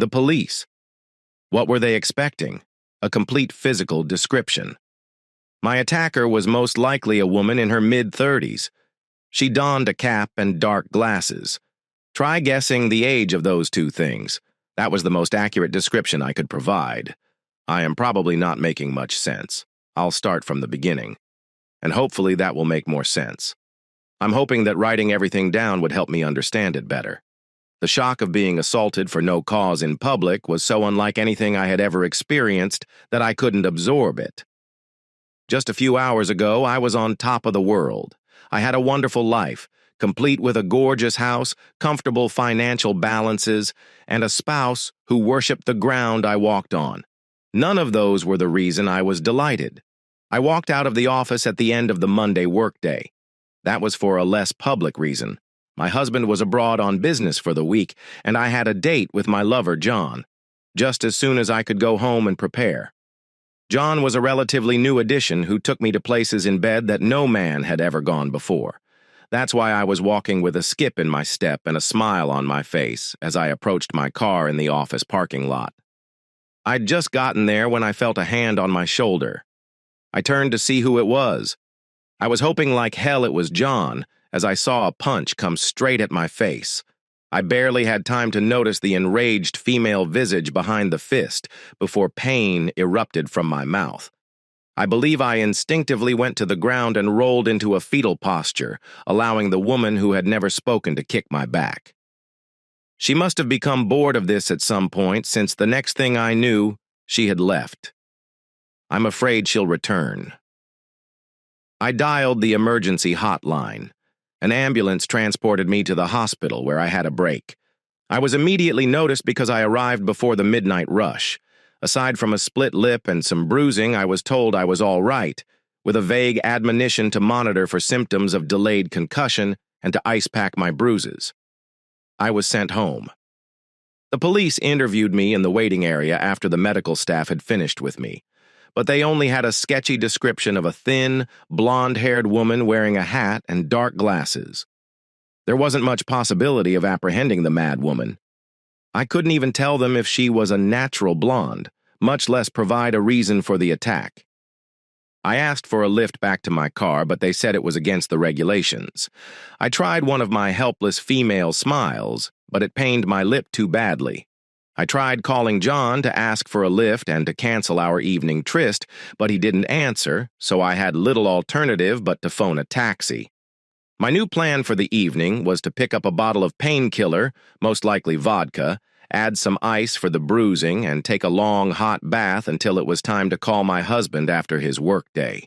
The police. What were they expecting? A complete physical description. My attacker was most likely a woman in her mid-30s. She donned a cap and dark glasses. Try guessing the age of those two things. That was the most accurate description I could provide. I am probably not making much sense. I'll start from the beginning. And hopefully that will make more sense. I'm hoping that writing everything down would help me understand it better. The shock of being assaulted for no cause in public was so unlike anything I had ever experienced that I couldn't absorb it. Just a few hours ago, I was on top of the world. I had a wonderful life, complete with a gorgeous house, comfortable financial balances, and a spouse who worshipped the ground I walked on. None of those were the reason I was delighted. I walked out of the office at the end of the Monday workday. That was for a less public reason. My husband was abroad on business for the week, and I had a date with my lover, John, just as soon as I could go home and prepare. John was a relatively new addition who took me to places in bed that no man had ever gone before. That's why I was walking with a skip in my step and a smile on my face as I approached my car in the office parking lot. I'd just gotten there when I felt a hand on my shoulder. I turned to see who it was. I was hoping like hell it was John, as I saw a punch come straight at my face. I barely had time to notice the enraged female visage behind the fist before pain erupted from my mouth. I believe I instinctively went to the ground and rolled into a fetal posture, allowing the woman who had never spoken to kick my back. She must have become bored of this at some point, since the next thing I knew, she had left. I'm afraid she'll return. I dialed the emergency hotline. An ambulance transported me to the hospital where I had a break. I was immediately noticed because I arrived before the midnight rush. Aside from a split lip and some bruising, I was told I was all right, with a vague admonition to monitor for symptoms of delayed concussion and to ice pack my bruises. I was sent home. The police interviewed me in the waiting area after the medical staff had finished with me, but they only had a sketchy description of a thin, blonde-haired woman wearing a hat and dark glasses. There wasn't much possibility of apprehending the mad woman. I couldn't even tell them if she was a natural blonde, much less provide a reason for the attack. I asked for a lift back to my car, but they said it was against the regulations. I tried one of my helpless female smiles, but it pained my lip too badly. I tried calling John to ask for a lift and to cancel our evening tryst, but he didn't answer, so I had little alternative but to phone a taxi. My new plan for the evening was to pick up a bottle of painkiller, most likely vodka, add some ice for the bruising, and take a long, hot bath until it was time to call my husband after his workday.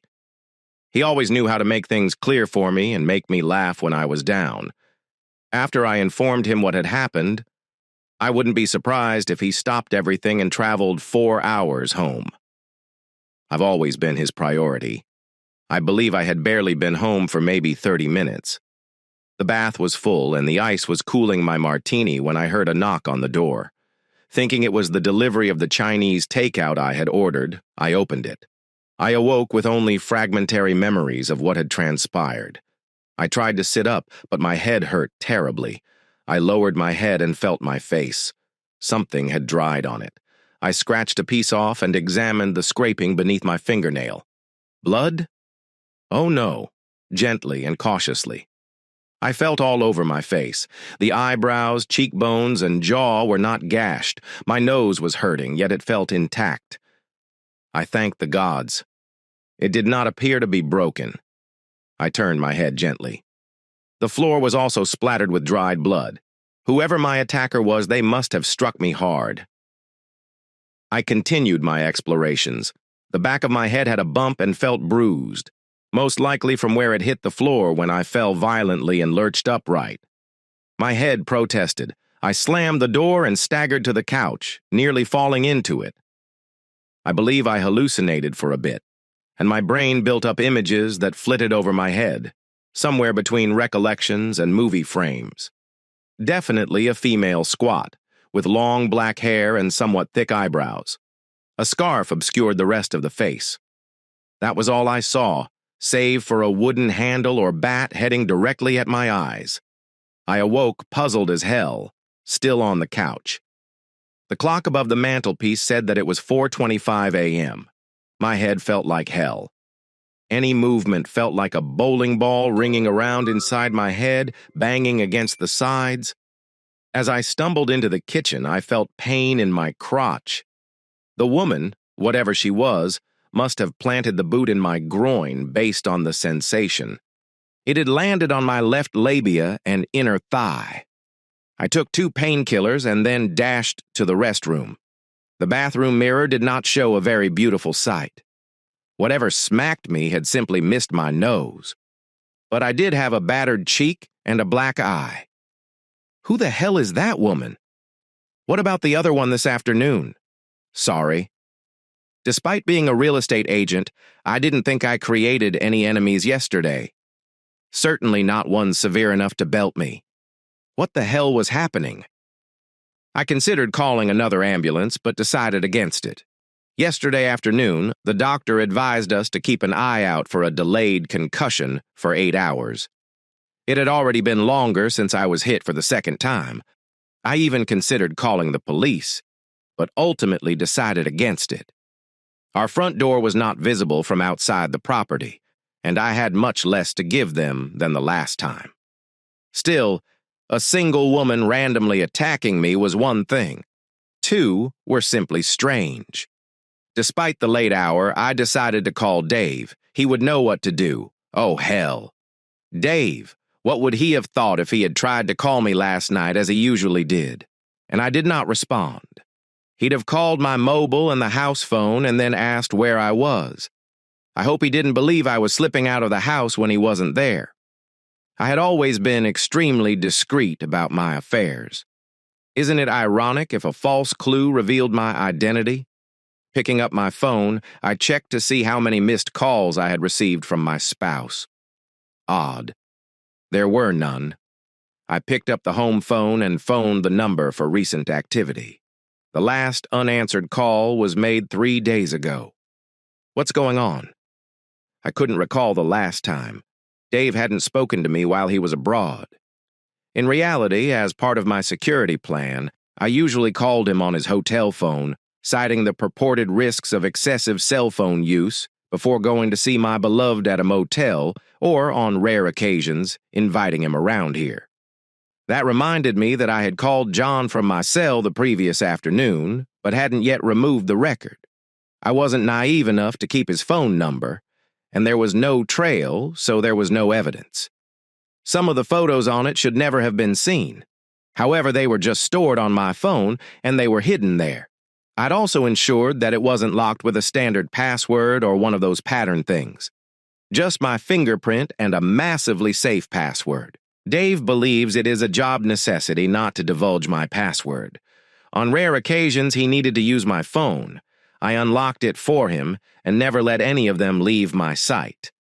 He always knew how to make things clear for me and make me laugh when I was down. After I informed him what had happened, I wouldn't be surprised if he stopped everything and traveled 4 hours home. I've always been his priority. I believe I had barely been home for maybe 30 minutes. The bath was full and the ice was cooling my martini when I heard a knock on the door. Thinking it was the delivery of the Chinese takeout I had ordered, I opened it. I awoke with only fragmentary memories of what had transpired. I tried to sit up, but my head hurt terribly. I lowered my head and felt my face. Something had dried on it. I scratched a piece off and examined the scraping beneath my fingernail. Blood? Oh no, gently and cautiously. I felt all over my face. The eyebrows, cheekbones, and jaw were not gashed. My nose was hurting, yet it felt intact. I thanked the gods. It did not appear to be broken. I turned my head gently. The floor was also splattered with dried blood. Whoever my attacker was, they must have struck me hard. I continued my explorations. The back of my head had a bump and felt bruised, most likely from where it hit the floor when I fell violently and lurched upright. My head protested. I slammed the door and staggered to the couch, nearly falling into it. I believe I hallucinated for a bit, and my brain built up images that flitted over my head, somewhere between recollections and movie frames. Definitely a female squat, with long black hair and somewhat thick eyebrows. A scarf obscured the rest of the face. That was all I saw, save for a wooden handle or bat heading directly at my eyes. I awoke puzzled as hell, still on the couch. The clock above the mantelpiece said that it was 4:25 a.m. My head felt like hell. Any movement felt like a bowling ball ringing around inside my head, banging against the sides. As I stumbled into the kitchen, I felt pain in my crotch. The woman, whatever she was, must have planted the boot in my groin based on the sensation. It had landed on my left labia and inner thigh. I took 2 painkillers and then dashed to the restroom. The bathroom mirror did not show a very beautiful sight. Whatever smacked me had simply missed my nose. But I did have a battered cheek and a black eye. Who the hell is that woman? What about the other one this afternoon? Sorry. Despite being a real estate agent, I didn't think I created any enemies yesterday. Certainly not one severe enough to belt me. What the hell was happening? I considered calling another ambulance, but decided against it. Yesterday afternoon, the doctor advised us to keep an eye out for a delayed concussion for 8 hours. It had already been longer since I was hit for the second time. I even considered calling the police, but ultimately decided against it. Our front door was not visible from outside the property, and I had much less to give them than the last time. Still, a single woman randomly attacking me was one thing. 2 were simply strange. Despite the late hour, I decided to call Dave. He would know what to do. Oh, hell. Dave, what would he have thought if he had tried to call me last night as he usually did? And I did not respond. He'd have called my mobile and the house phone and then asked where I was. I hope he didn't believe I was slipping out of the house when he wasn't there. I had always been extremely discreet about my affairs. Isn't it ironic if a false clue revealed my identity? Picking up my phone, I checked to see how many missed calls I had received from my spouse. Odd. There were none. I picked up the home phone and phoned the number for recent activity. The last unanswered call was made 3 days ago. What's going on? I couldn't recall the last time. Dave hadn't spoken to me while he was abroad. In reality, as part of my security plan, I usually called him on his hotel phone, citing the purported risks of excessive cell phone use before going to see my beloved at a motel or, on rare occasions, inviting him around here. That reminded me that I had called John from my cell the previous afternoon, but hadn't yet removed the record. I wasn't naive enough to keep his phone number, and there was no trail, so there was no evidence. Some of the photos on it should never have been seen. However, they were just stored on my phone, and they were hidden there. I'd also ensured that it wasn't locked with a standard password or one of those pattern things. Just my fingerprint and a massively safe password. Dave believes it is a job necessity not to divulge my password. On rare occasions, he needed to use my phone. I unlocked it for him and never let any of them leave my sight.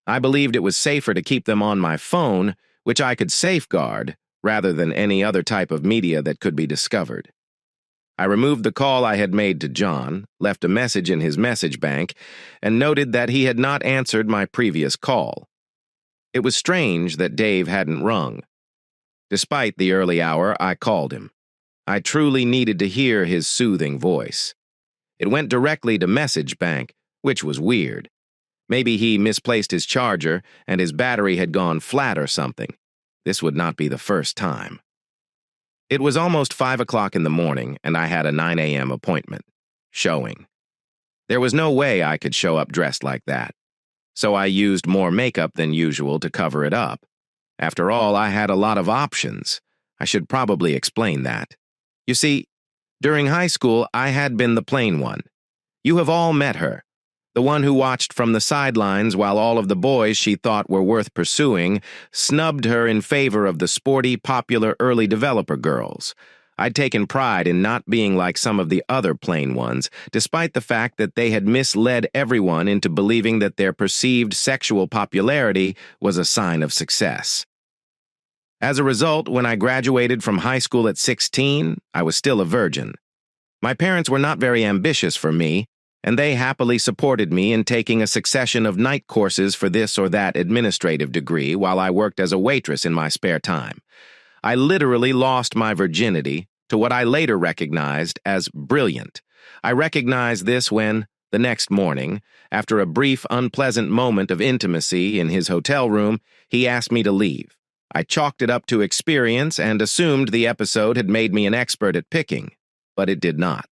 I believed it was safer to keep them on my phone, which I could safeguard, rather than any other type of media that could be discovered. I removed the call I had made to John, left a message in his message bank, and noted that he had not answered my previous call. It was strange that Dave hadn't rung. Despite the early hour, I called him. I truly needed to hear his soothing voice. It went directly to message bank, which was weird. Maybe he misplaced his charger and his battery had gone flat or something. This would not be the first time. It was almost 5 o'clock in the morning, and I had a 9 a.m. appointment. Showing. There was no way I could show up dressed like that, so I used more makeup than usual to cover it up. After all, I had a lot of options. I should probably explain that. You see, during high school, I had been the plain one. You have all met her. The one who watched from the sidelines while all of the boys she thought were worth pursuing snubbed her in favor of the sporty, popular early developer girls. I'd taken pride in not being like some of the other plain ones, despite the fact that they had misled everyone into believing that their perceived sexual popularity was a sign of success. As a result, when I graduated from high school at 16, I was still a virgin. My parents were not very ambitious for me, and they happily supported me in taking a succession of night courses for this or that administrative degree while I worked as a waitress in my spare time. I literally lost my virginity, to what I later recognized as brilliant. I recognized this when, the next morning, after a brief, unpleasant moment of intimacy in his hotel room, he asked me to leave. I chalked it up to experience and assumed the episode had made me an expert at picking, but it did not.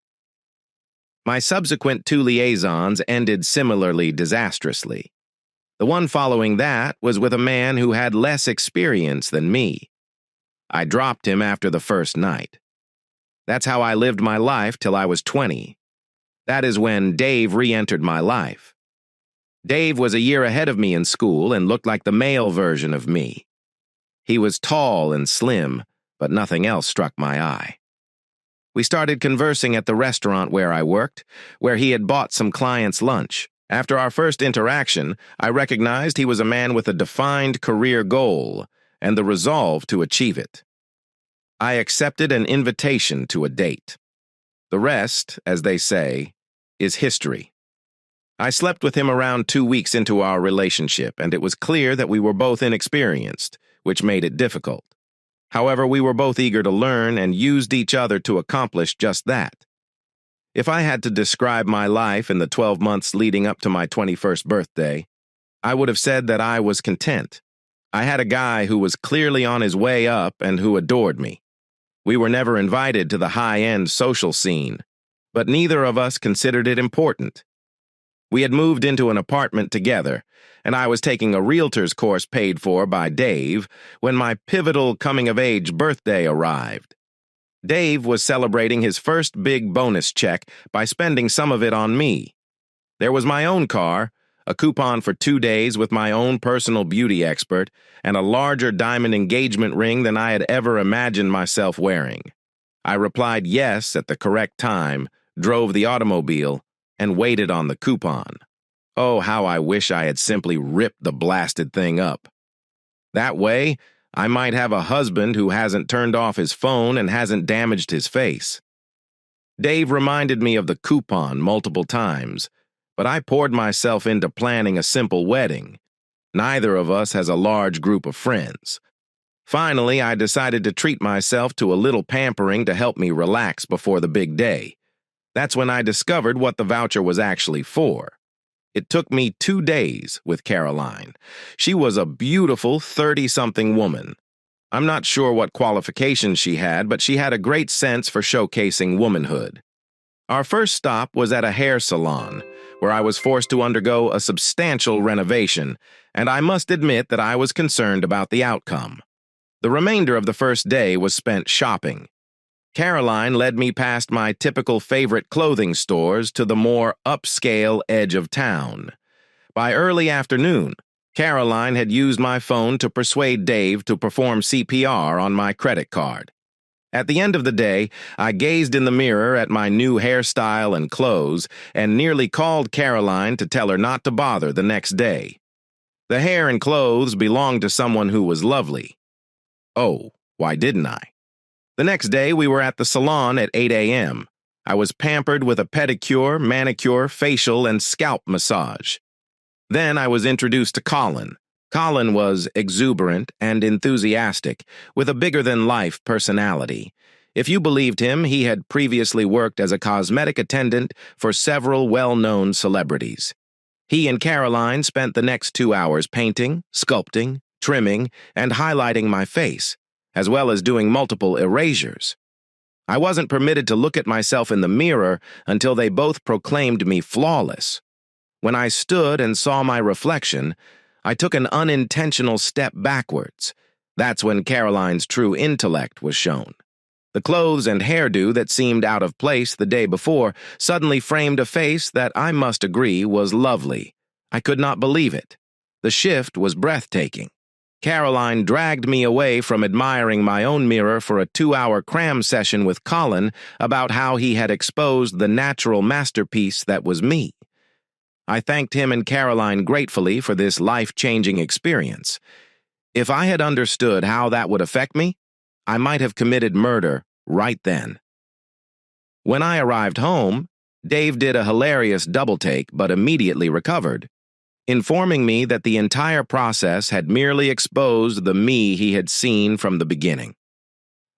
My subsequent 2 liaisons ended similarly disastrously. The one following that was with a man who had less experience than me. I dropped him after the first night. That's how I lived my life till I was 20. That is when Dave re-entered my life. Dave was a year ahead of me in school and looked like the male version of me. He was tall and slim, but nothing else struck my eye. We started conversing at the restaurant where I worked, where he had bought some clients' lunch. After our first interaction, I recognized he was a man with a defined career goal and the resolve to achieve it. I accepted an invitation to a date. The rest, as they say, is history. I slept with him around 2 weeks into our relationship, and it was clear that we were both inexperienced, which made it difficult. However, we were both eager to learn and used each other to accomplish just that. If I had to describe my life in the 12 months leading up to my 21st birthday, I would have said that I was content. I had a guy who was clearly on his way up and who adored me. We were never invited to the high-end social scene, but neither of us considered it important. We had moved into an apartment together, and I was taking a realtor's course paid for by Dave when my pivotal coming-of-age birthday arrived. Dave was celebrating his first big bonus check by spending some of it on me. There was my own car, a coupon for 2 days with my own personal beauty expert, and a larger diamond engagement ring than I had ever imagined myself wearing. I replied yes at the correct time, drove the automobile, and waited on the coupon. Oh, how I wish I had simply ripped the blasted thing up. That way, I might have a husband who hasn't turned off his phone and hasn't damaged his face. Dave reminded me of the coupon multiple times, but I poured myself into planning a simple wedding. Neither of us has a large group of friends. Finally, I decided to treat myself to a little pampering to help me relax before the big day. That's when I discovered what the voucher was actually for. It took me 2 days with Caroline. She was a beautiful 30-something woman. I'm not sure what qualifications she had, but she had a great sense for showcasing womanhood. Our first stop was at a hair salon, where I was forced to undergo a substantial renovation, and I must admit that I was concerned about the outcome. The remainder of the first day was spent shopping. Caroline led me past my typical favorite clothing stores to the more upscale edge of town. By early afternoon, Caroline had used my phone to persuade Dave to perform CPR on my credit card. At the end of the day, I gazed in the mirror at my new hairstyle and clothes and nearly called Caroline to tell her not to bother the next day. The hair and clothes belonged to someone who was lovely. Oh, why didn't I? The next day, we were at the salon at 8 a.m. I was pampered with a pedicure, manicure, facial, and scalp massage. Then I was introduced to Colin. Colin was exuberant and enthusiastic, with a bigger-than-life personality. If you believed him, he had previously worked as a cosmetic attendant for several well-known celebrities. He and Caroline spent the next 2 hours painting, sculpting, trimming, and highlighting my face, as well as doing multiple erasures. I wasn't permitted to look at myself in the mirror until they both proclaimed me flawless. When I stood and saw my reflection, I took an unintentional step backwards. That's when Caroline's true intellect was shown. The clothes and hairdo that seemed out of place the day before suddenly framed a face that I must agree was lovely. I could not believe it. The shift was breathtaking. Caroline dragged me away from admiring my own mirror for a 2-hour cram session with Colin about how he had exposed the natural masterpiece that was me. I thanked him and Caroline gratefully for this life-changing experience. If I had understood how that would affect me, I might have committed murder right then. When I arrived home, Dave did a hilarious double-take but immediately recovered, informing me that the entire process had merely exposed the me he had seen from the beginning.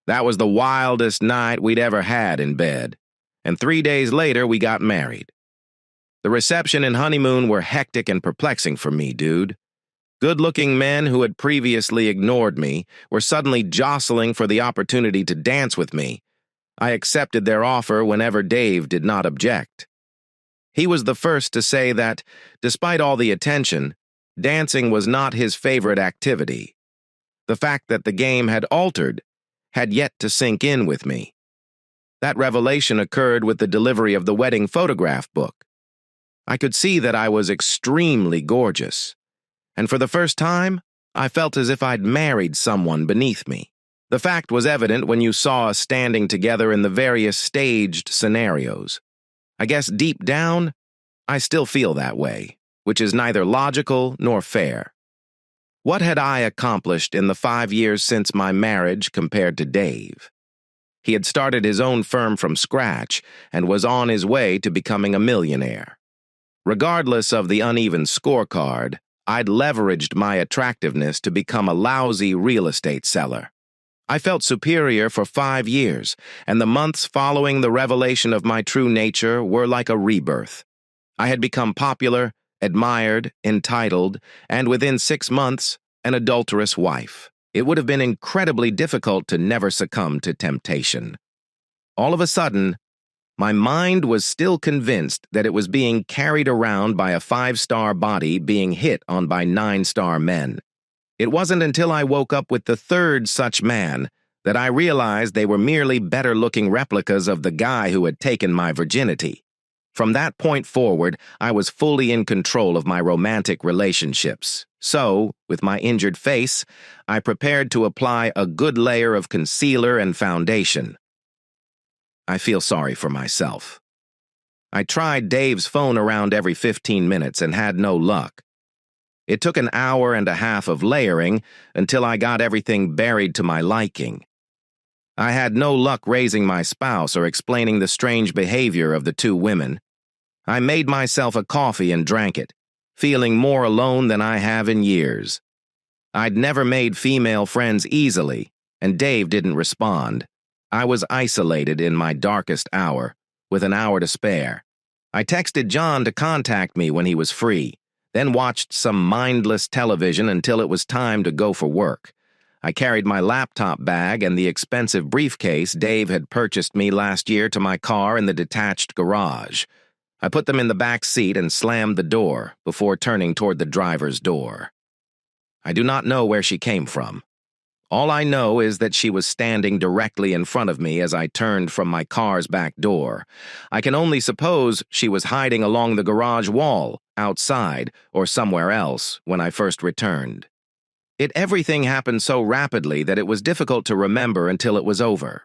That was the wildest night we'd ever had in bed, and 3 days later we got married. The reception and honeymoon were hectic and perplexing for me, dude. Good-looking men who had previously ignored me were suddenly jostling for the opportunity to dance with me. I accepted their offer whenever Dave did not object. He was the first to say that, despite all the attention, dancing was not his favorite activity. The fact that the game had altered had yet to sink in with me. That revelation occurred with the delivery of the wedding photograph book. I could see that I was extremely gorgeous, and for the first time, I felt as if I'd married someone beneath me. The fact was evident when you saw us standing together in the various staged scenarios. I guess deep down, I still feel that way, which is neither logical nor fair. What had I accomplished in the 5 years since my marriage compared to Dave? He had started his own firm from scratch and was on his way to becoming a millionaire. Regardless of the uneven scorecard, I'd leveraged my attractiveness to become a lousy real estate seller. I felt superior for 5 years, and the months following the revelation of my true nature were like a rebirth. I had become popular, admired, entitled, and within 6 months, an adulterous wife. It would have been incredibly difficult to never succumb to temptation. All of a sudden, my mind was still convinced that it was being carried around by a 5-star body being hit on by 9-star men. It wasn't until I woke up with the 3rd such man that I realized they were merely better-looking replicas of the guy who had taken my virginity. From that point forward, I was fully in control of my romantic relationships. So, with my injured face, I prepared to apply a good layer of concealer and foundation. I feel sorry for myself. I tried Dave's phone around every 15 minutes and had no luck. It took an hour and a half of layering until I got everything buried to my liking. I had no luck raising my spouse or explaining the strange behavior of the 2 women. I made myself a coffee and drank it, feeling more alone than I have in years. I'd never made female friends easily, and Dave didn't respond. I was isolated in my darkest hour, with an hour to spare. I texted John to contact me when he was free, then watched some mindless television until it was time to go for work. I carried my laptop bag and the expensive briefcase Dave had purchased me last year to my car in the detached garage. I put them in the back seat and slammed the door before turning toward the driver's door. I do not know where she came from. All I know is that she was standing directly in front of me as I turned from my car's back door. I can only suppose she was hiding along the garage wall, outside, or somewhere else when I first returned. Everything happened so rapidly that it was difficult to remember until it was over.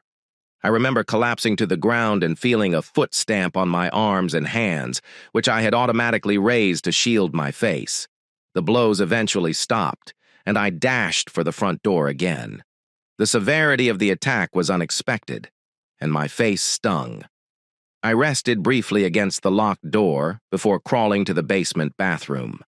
I remember collapsing to the ground and feeling a foot stamp on my arms and hands, which I had automatically raised to shield my face. The blows eventually stopped, and I dashed for the front door again. The severity of the attack was unexpected, and my face stung. I rested briefly against the locked door before crawling to the basement bathroom.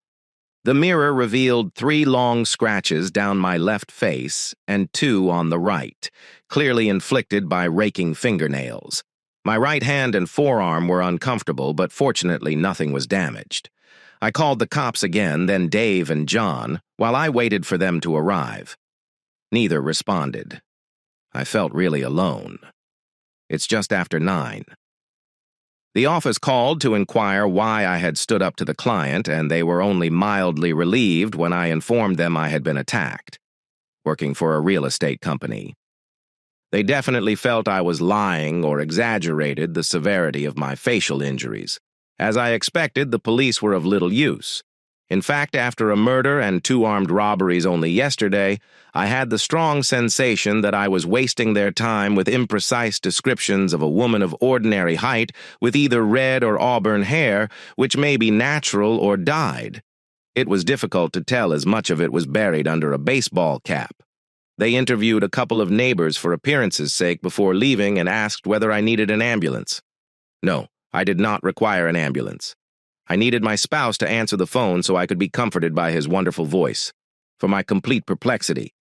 The mirror revealed 3 long scratches down my left face and 2 on the right, clearly inflicted by raking fingernails. My right hand and forearm were uncomfortable, but fortunately nothing was damaged. I called the cops again, then Dave and John, while I waited for them to arrive. Neither responded. I felt really alone. It's just after 9. The office called to inquire why I had stood up to the client, and they were only mildly relieved when I informed them I had been attacked, working for a real estate company. They definitely felt I was lying or exaggerated the severity of my facial injuries. As I expected, the police were of little use. In fact, after a murder and 2 armed robberies only yesterday, I had the strong sensation that I was wasting their time with imprecise descriptions of a woman of ordinary height with either red or auburn hair, which may be natural or dyed. It was difficult to tell as much of it was buried under a baseball cap. They interviewed a couple of neighbors for appearance's sake before leaving and asked whether I needed an ambulance. No, I did not require an ambulance. I needed my spouse to answer the phone so I could be comforted by his wonderful voice. For my complete perplexity,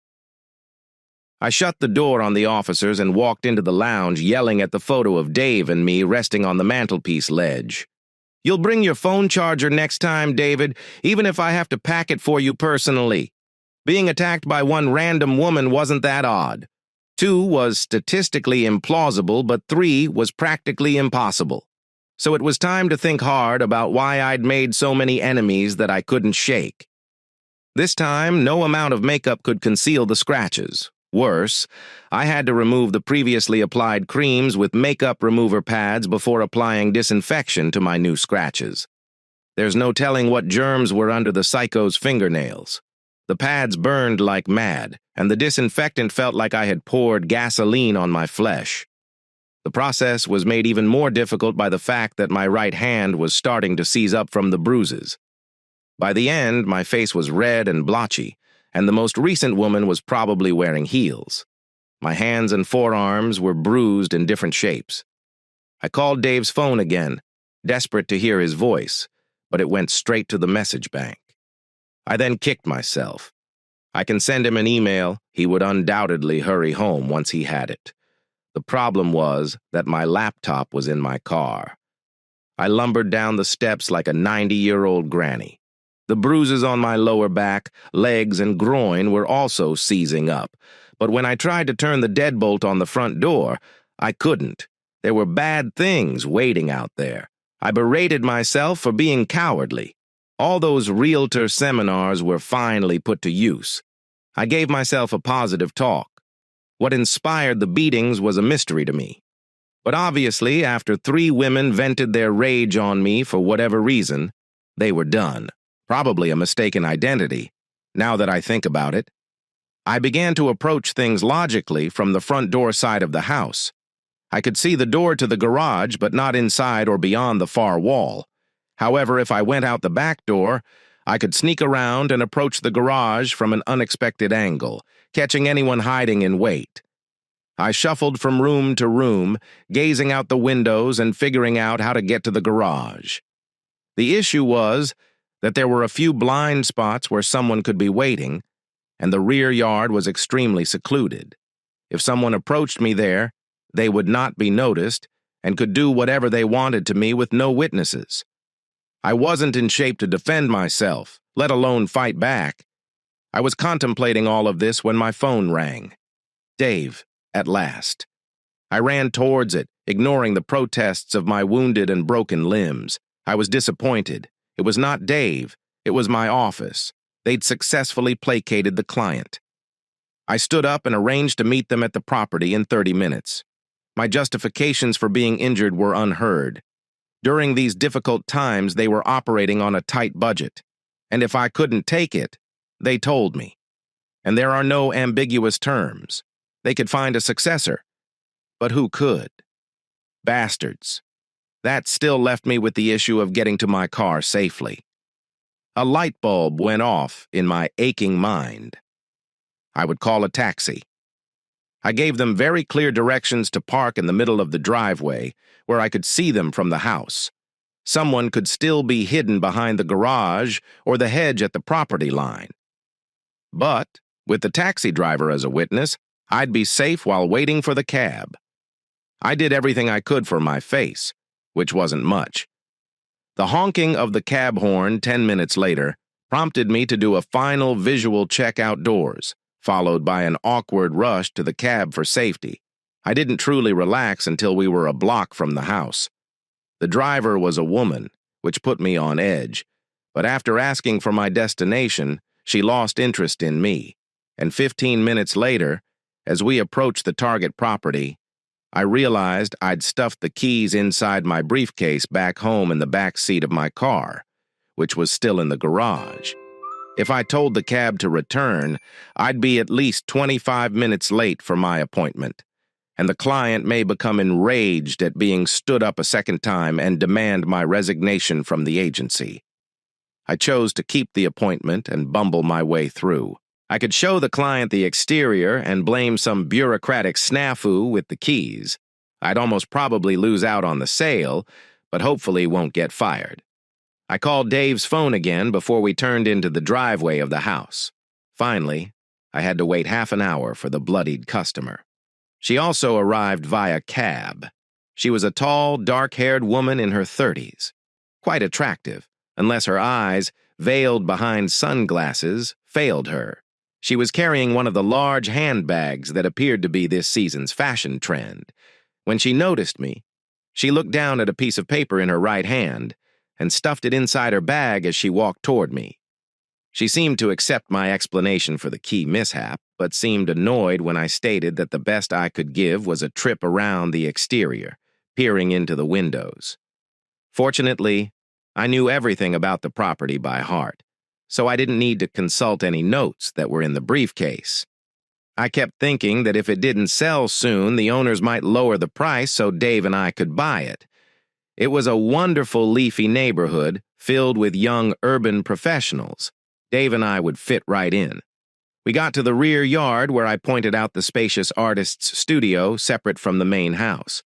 I shut the door on the officers and walked into the lounge, yelling at the photo of Dave and me resting on the mantelpiece ledge. "You'll bring your phone charger next time, David, even if I have to pack it for you personally." Being attacked by one random woman wasn't that odd. 2 was statistically implausible, but 3 was practically impossible. So it was time to think hard about why I'd made so many enemies that I couldn't shake. This time, no amount of makeup could conceal the scratches. Worse, I had to remove the previously applied creams with makeup remover pads before applying disinfection to my new scratches. There's no telling what germs were under the psycho's fingernails. The pads burned like mad, and the disinfectant felt like I had poured gasoline on my flesh. The process was made even more difficult by the fact that my right hand was starting to seize up from the bruises. By the end, my face was red and blotchy, and the most recent woman was probably wearing heels. My hands and forearms were bruised in different shapes. I called Dave's phone again, desperate to hear his voice, but it went straight to the message bank. I then kicked myself. I can send him an email. He would undoubtedly hurry home once he had it. The problem was that my laptop was in my car. I lumbered down the steps like a 90-year-old granny. The bruises on my lower back, legs, and groin were also seizing up, but when I tried to turn the deadbolt on the front door, I couldn't. There were bad things waiting out there. I berated myself for being cowardly. All those realtor seminars were finally put to use. I gave myself a positive talk. What inspired the beatings was a mystery to me. But obviously, after 3 women vented their rage on me for whatever reason, they were done. Probably a mistaken identity, now that I think about it. I began to approach things logically from the front door side of the house. I could see the door to the garage, but not inside or beyond the far wall. However, if I went out the back door, I could sneak around and approach the garage from an unexpected angle, catching anyone hiding in wait. I shuffled from room to room, gazing out the windows and figuring out how to get to the garage. The issue was that there were a few blind spots where someone could be waiting, and the rear yard was extremely secluded. If someone approached me there, they would not be noticed and could do whatever they wanted to me with no witnesses. I wasn't in shape to defend myself, let alone fight back. I was contemplating all of this when my phone rang. Dave, at last. I ran towards it, ignoring the protests of my wounded and broken limbs. I was disappointed. It was not Dave. It was my office. They'd successfully placated the client. I stood up and arranged to meet them at the property in 30 minutes. My justifications for being injured were unheard. During these difficult times, they were operating on a tight budget. And if I couldn't take it, they told me. And there are no ambiguous terms. They could find a successor. But who could? Bastards. That still left me with the issue of getting to my car safely. A light bulb went off in my aching mind. I would call a taxi. I gave them very clear directions to park in the middle of the driveway, where I could see them from the house. Someone could still be hidden behind the garage or the hedge at the property line. But, with the taxi driver as a witness, I'd be safe while waiting for the cab. I did everything I could for my face, which wasn't much. The honking of the cab horn 10 minutes later prompted me to do a final visual check outdoors, followed by an awkward rush to the cab for safety. I didn't truly relax until we were a block from the house. The driver was a woman, which put me on edge, but after asking for my destination, she lost interest in me, and 15 minutes later, as we approached the target property, I realized I'd stuffed the keys inside my briefcase back home in the back seat of my car, which was still in the garage. If I told the cab to return, I'd be at least 25 minutes late for my appointment, and the client may become enraged at being stood up a second time and demand my resignation from the agency. I chose to keep the appointment and bumble my way through. I could show the client the exterior and blame some bureaucratic snafu with the keys. I'd almost probably lose out on the sale, but hopefully won't get fired. I called Dave's phone again before we turned into the driveway of the house. Finally, I had to wait half an hour for the bloodied customer. She also arrived via cab. She was a tall, dark-haired woman in her 30s. Quite attractive, unless her eyes, veiled behind sunglasses, failed her. She was carrying one of the large handbags that appeared to be this season's fashion trend. When she noticed me, she looked down at a piece of paper in her right hand and stuffed it inside her bag as she walked toward me. She seemed to accept my explanation for the key mishap, but seemed annoyed when I stated that the best I could give was a trip around the exterior, peering into the windows. Fortunately, I knew everything about the property by heart, so I didn't need to consult any notes that were in the briefcase. I kept thinking that if it didn't sell soon, the owners might lower the price so Dave and I could buy it. It was a wonderful leafy neighborhood filled with young urban professionals. Dave and I would fit right in. We got to the rear yard where I pointed out the spacious artist's studio separate from the main house.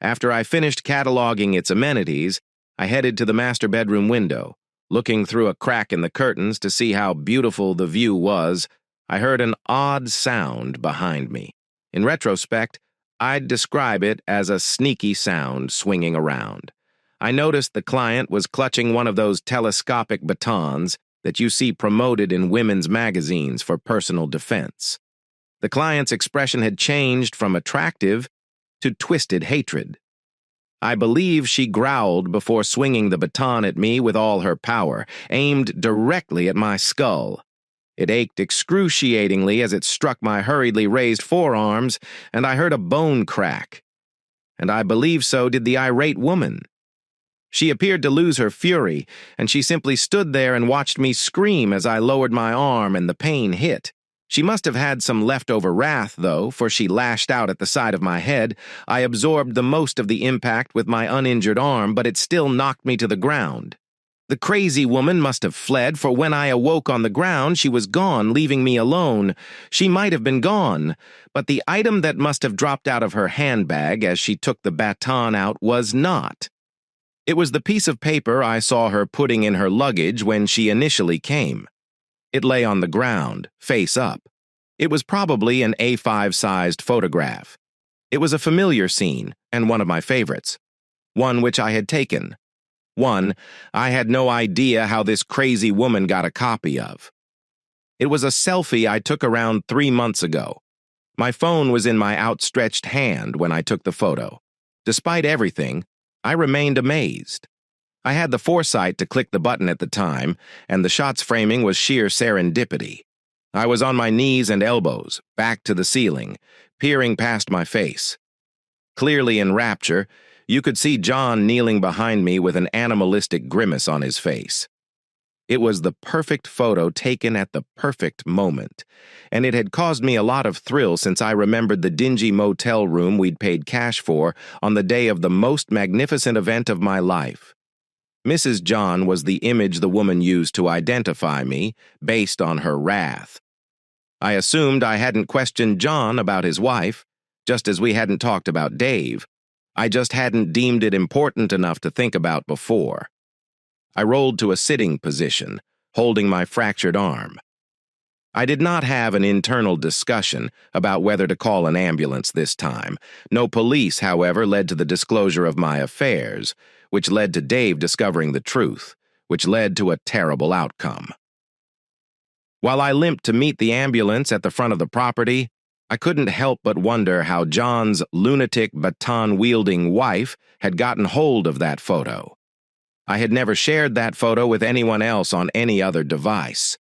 After I finished cataloging its amenities, I headed to the master bedroom window. Looking through a crack in the curtains to see how beautiful the view was, I heard an odd sound behind me. In retrospect, I'd describe it as a sneaky sound swinging around. I noticed the client was clutching one of those telescopic batons that you see promoted in women's magazines for personal defense. The client's expression had changed from attractive to twisted hatred. I believe she growled before swinging the baton at me with all her power, aimed directly at my skull. It ached excruciatingly as it struck my hurriedly raised forearms, and I heard a bone crack. And I believe so did the irate woman. She appeared to lose her fury, and she simply stood there and watched me scream as I lowered my arm and the pain hit. She must have had some leftover wrath, though, for she lashed out at the side of my head. I absorbed the most of the impact with my uninjured arm, but it still knocked me to the ground. The crazy woman must have fled, for when I awoke on the ground, she was gone, leaving me alone. She might have been gone, but the item that must have dropped out of her handbag as she took the baton out was not. It was the piece of paper I saw her putting in her luggage when she initially came. It lay on the ground, face up. It was probably an A5-sized photograph. It was a familiar scene, and one of my favorites. One which I had taken. One I had no idea how this crazy woman got a copy of. It was a selfie I took around 3 months ago. My phone was in my outstretched hand when I took the photo. Despite everything, I remained amazed. I had the foresight to click the button at the time, and the shot's framing was sheer serendipity. I was on my knees and elbows, back to the ceiling, peering past my face. Clearly in rapture, you could see John kneeling behind me with an animalistic grimace on his face. It was the perfect photo taken at the perfect moment, and it had caused me a lot of thrill since I remembered the dingy motel room we'd paid cash for on the day of the most magnificent event of my life. Mrs. John was the image the woman used to identify me, based on her wrath. I assumed I hadn't questioned John about his wife, just as we hadn't talked about Dave. I just hadn't deemed it important enough to think about before. I rolled to a sitting position, holding my fractured arm. I did not have an internal discussion about whether to call an ambulance this time. No police, however, led to the disclosure of my affairs, which led to Dave discovering the truth, which led to a terrible outcome. While I limped to meet the ambulance at the front of the property, I couldn't help but wonder how John's lunatic baton-wielding wife had gotten hold of that photo. I had never shared that photo with anyone else on any other device.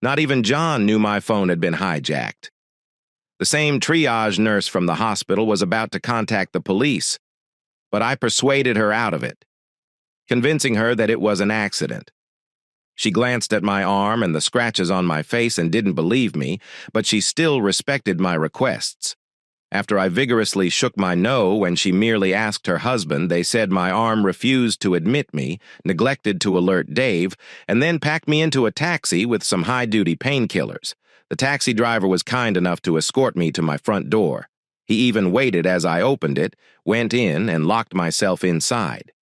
Not even John knew my phone had been hijacked. The same triage nurse from the hospital was about to contact the police, but I persuaded her out of it, convincing her that it was an accident. She glanced at my arm and the scratches on my face and didn't believe me, but she still respected my requests. After I vigorously shook my no when she merely asked her husband, they said my arm refused to admit me, neglected to alert Dave, and then packed me into a taxi with some high-duty painkillers. The taxi driver was kind enough to escort me to my front door. He even waited as I opened it, went in, and locked myself inside.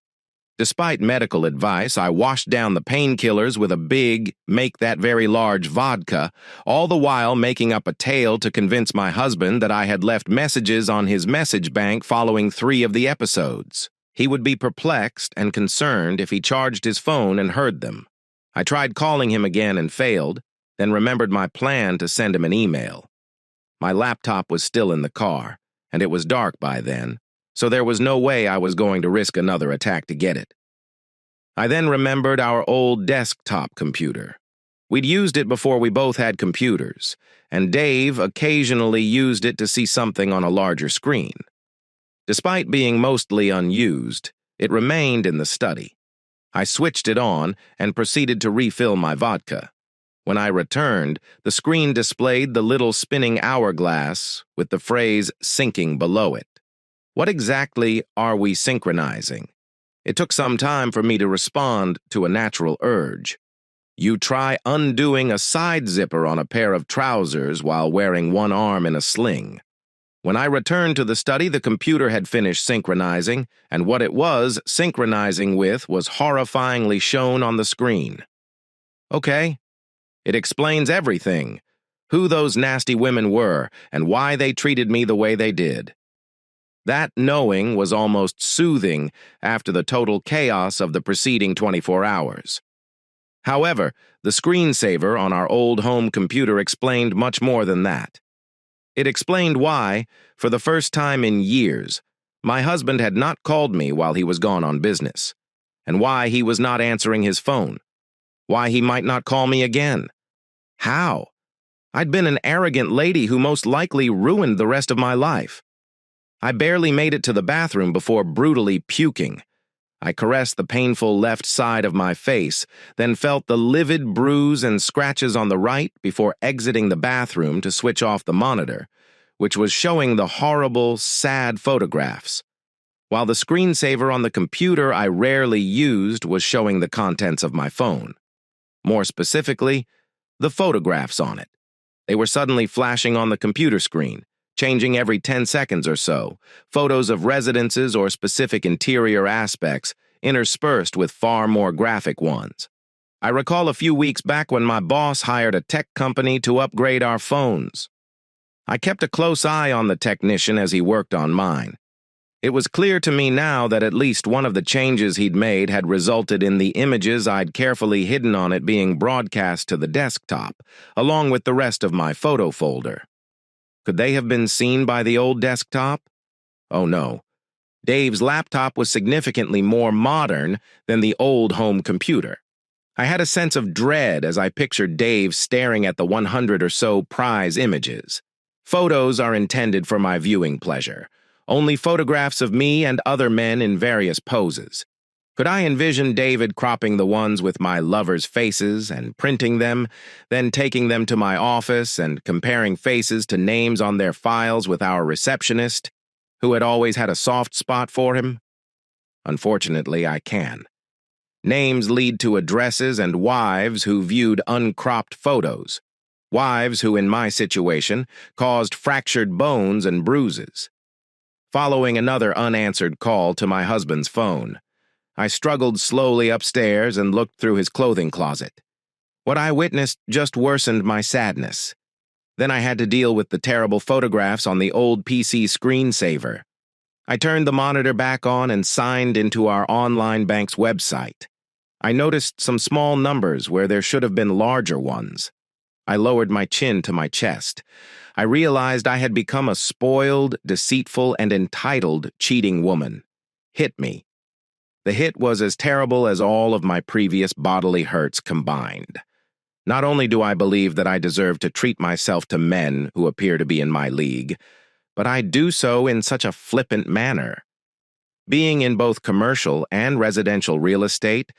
Despite medical advice, I washed down the painkillers with a big, make that very large vodka, all the while making up a tale to convince my husband that I had left messages on his message bank following 3 of the episodes. He would be perplexed and concerned if he charged his phone and heard them. I tried calling him again and failed, then remembered my plan to send him an email. My laptop was still in the car, and it was dark by then, so there was no way I was going to risk another attack to get it. I then remembered our old desktop computer. We'd used it before we both had computers, and Dave occasionally used it to see something on a larger screen. Despite being mostly unused, it remained in the study. I switched it on and proceeded to refill my vodka. When I returned, the screen displayed the little spinning hourglass with the phrase "sinking" below it. What exactly are we synchronizing? It took some time for me to respond to a natural urge. You try undoing a side zipper on a pair of trousers while wearing one arm in a sling. When I returned to the study, the computer had finished synchronizing, and what it was synchronizing with was horrifyingly shown on the screen. Okay, it explains everything: who those nasty women were and why they treated me the way they did. That knowing was almost soothing after the total chaos of the preceding 24 hours. However, the screensaver on our old home computer explained much more than that. It explained why, for the first time in years, my husband had not called me while he was gone on business, and why he was not answering his phone, why he might not call me again. How? I'd been an arrogant lady who most likely ruined the rest of my life. I barely made it to the bathroom before brutally puking. I caressed the painful left side of my face, then felt the livid bruise and scratches on the right before exiting the bathroom to switch off the monitor, which was showing the horrible, sad photographs, while the screensaver on the computer I rarely used was showing the contents of my phone. More specifically, the photographs on it. They were suddenly flashing on the computer screen, changing every 10 seconds or so, photos of residences or specific interior aspects interspersed with far more graphic ones. I recall a few weeks back when my boss hired a tech company to upgrade our phones. I kept a close eye on the technician as he worked on mine. It was clear to me now that at least one of the changes he'd made had resulted in the images I'd carefully hidden on it being broadcast to the desktop, along with the rest of my photo folder. Could they have been seen by the old desktop? Oh no. Dave's laptop was significantly more modern than the old home computer. I had a sense of dread as I pictured Dave staring at the 100 or so prize images. Photos are intended for my viewing pleasure, only photographs of me and other men in various poses. Could I envision David cropping the ones with my lovers' faces and printing them, then taking them to my office and comparing faces to names on their files with our receptionist, who had always had a soft spot for him? Unfortunately, I can. Names lead to addresses and wives who viewed uncropped photos. Wives who, in my situation, caused fractured bones and bruises. Following another unanswered call to my husband's phone, I struggled slowly upstairs and looked through his clothing closet. What I witnessed just worsened my sadness. Then I had to deal with the terrible photographs on the old PC screensaver. I turned the monitor back on and signed into our online bank's website. I noticed some small numbers where there should have been larger ones. I lowered my chin to my chest. I realized I had become a spoiled, deceitful, and entitled cheating woman. Hit me. The hit was as terrible as all of my previous bodily hurts combined. Not only do I believe that I deserve to treat myself to men who appear to be in my league, but I do so in such a flippant manner. Being in both commercial and residential real estate,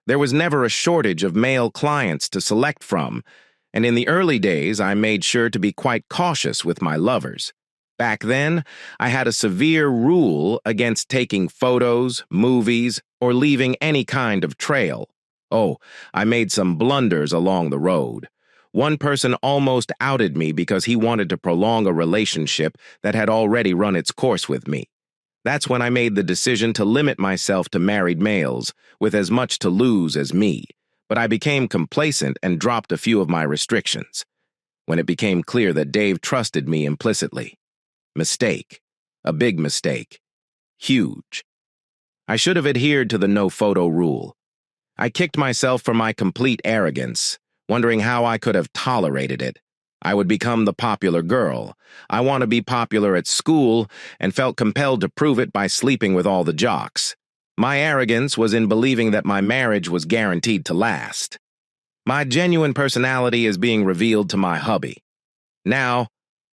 there was never a shortage of male clients to select from, and in the early days I made sure to be quite cautious with my lovers. Back then, I had a severe rule against taking photos, movies, or leaving any kind of trail. Oh, I made some blunders along the road. One person almost outed me because he wanted to prolong a relationship that had already run its course with me. That's when I made the decision to limit myself to married males, with as much to lose as me, but I became complacent and dropped a few of my restrictions. When it became clear that Dave trusted me implicitly. Mistake. A big mistake. Huge. I should have adhered to the no-photo rule. I kicked myself for my complete arrogance, wondering how I could have tolerated it. I would become the popular girl. I want to be popular at school, and felt compelled to prove it by sleeping with all the jocks. My arrogance was in believing that my marriage was guaranteed to last. My genuine personality is being revealed to my hubby. Now,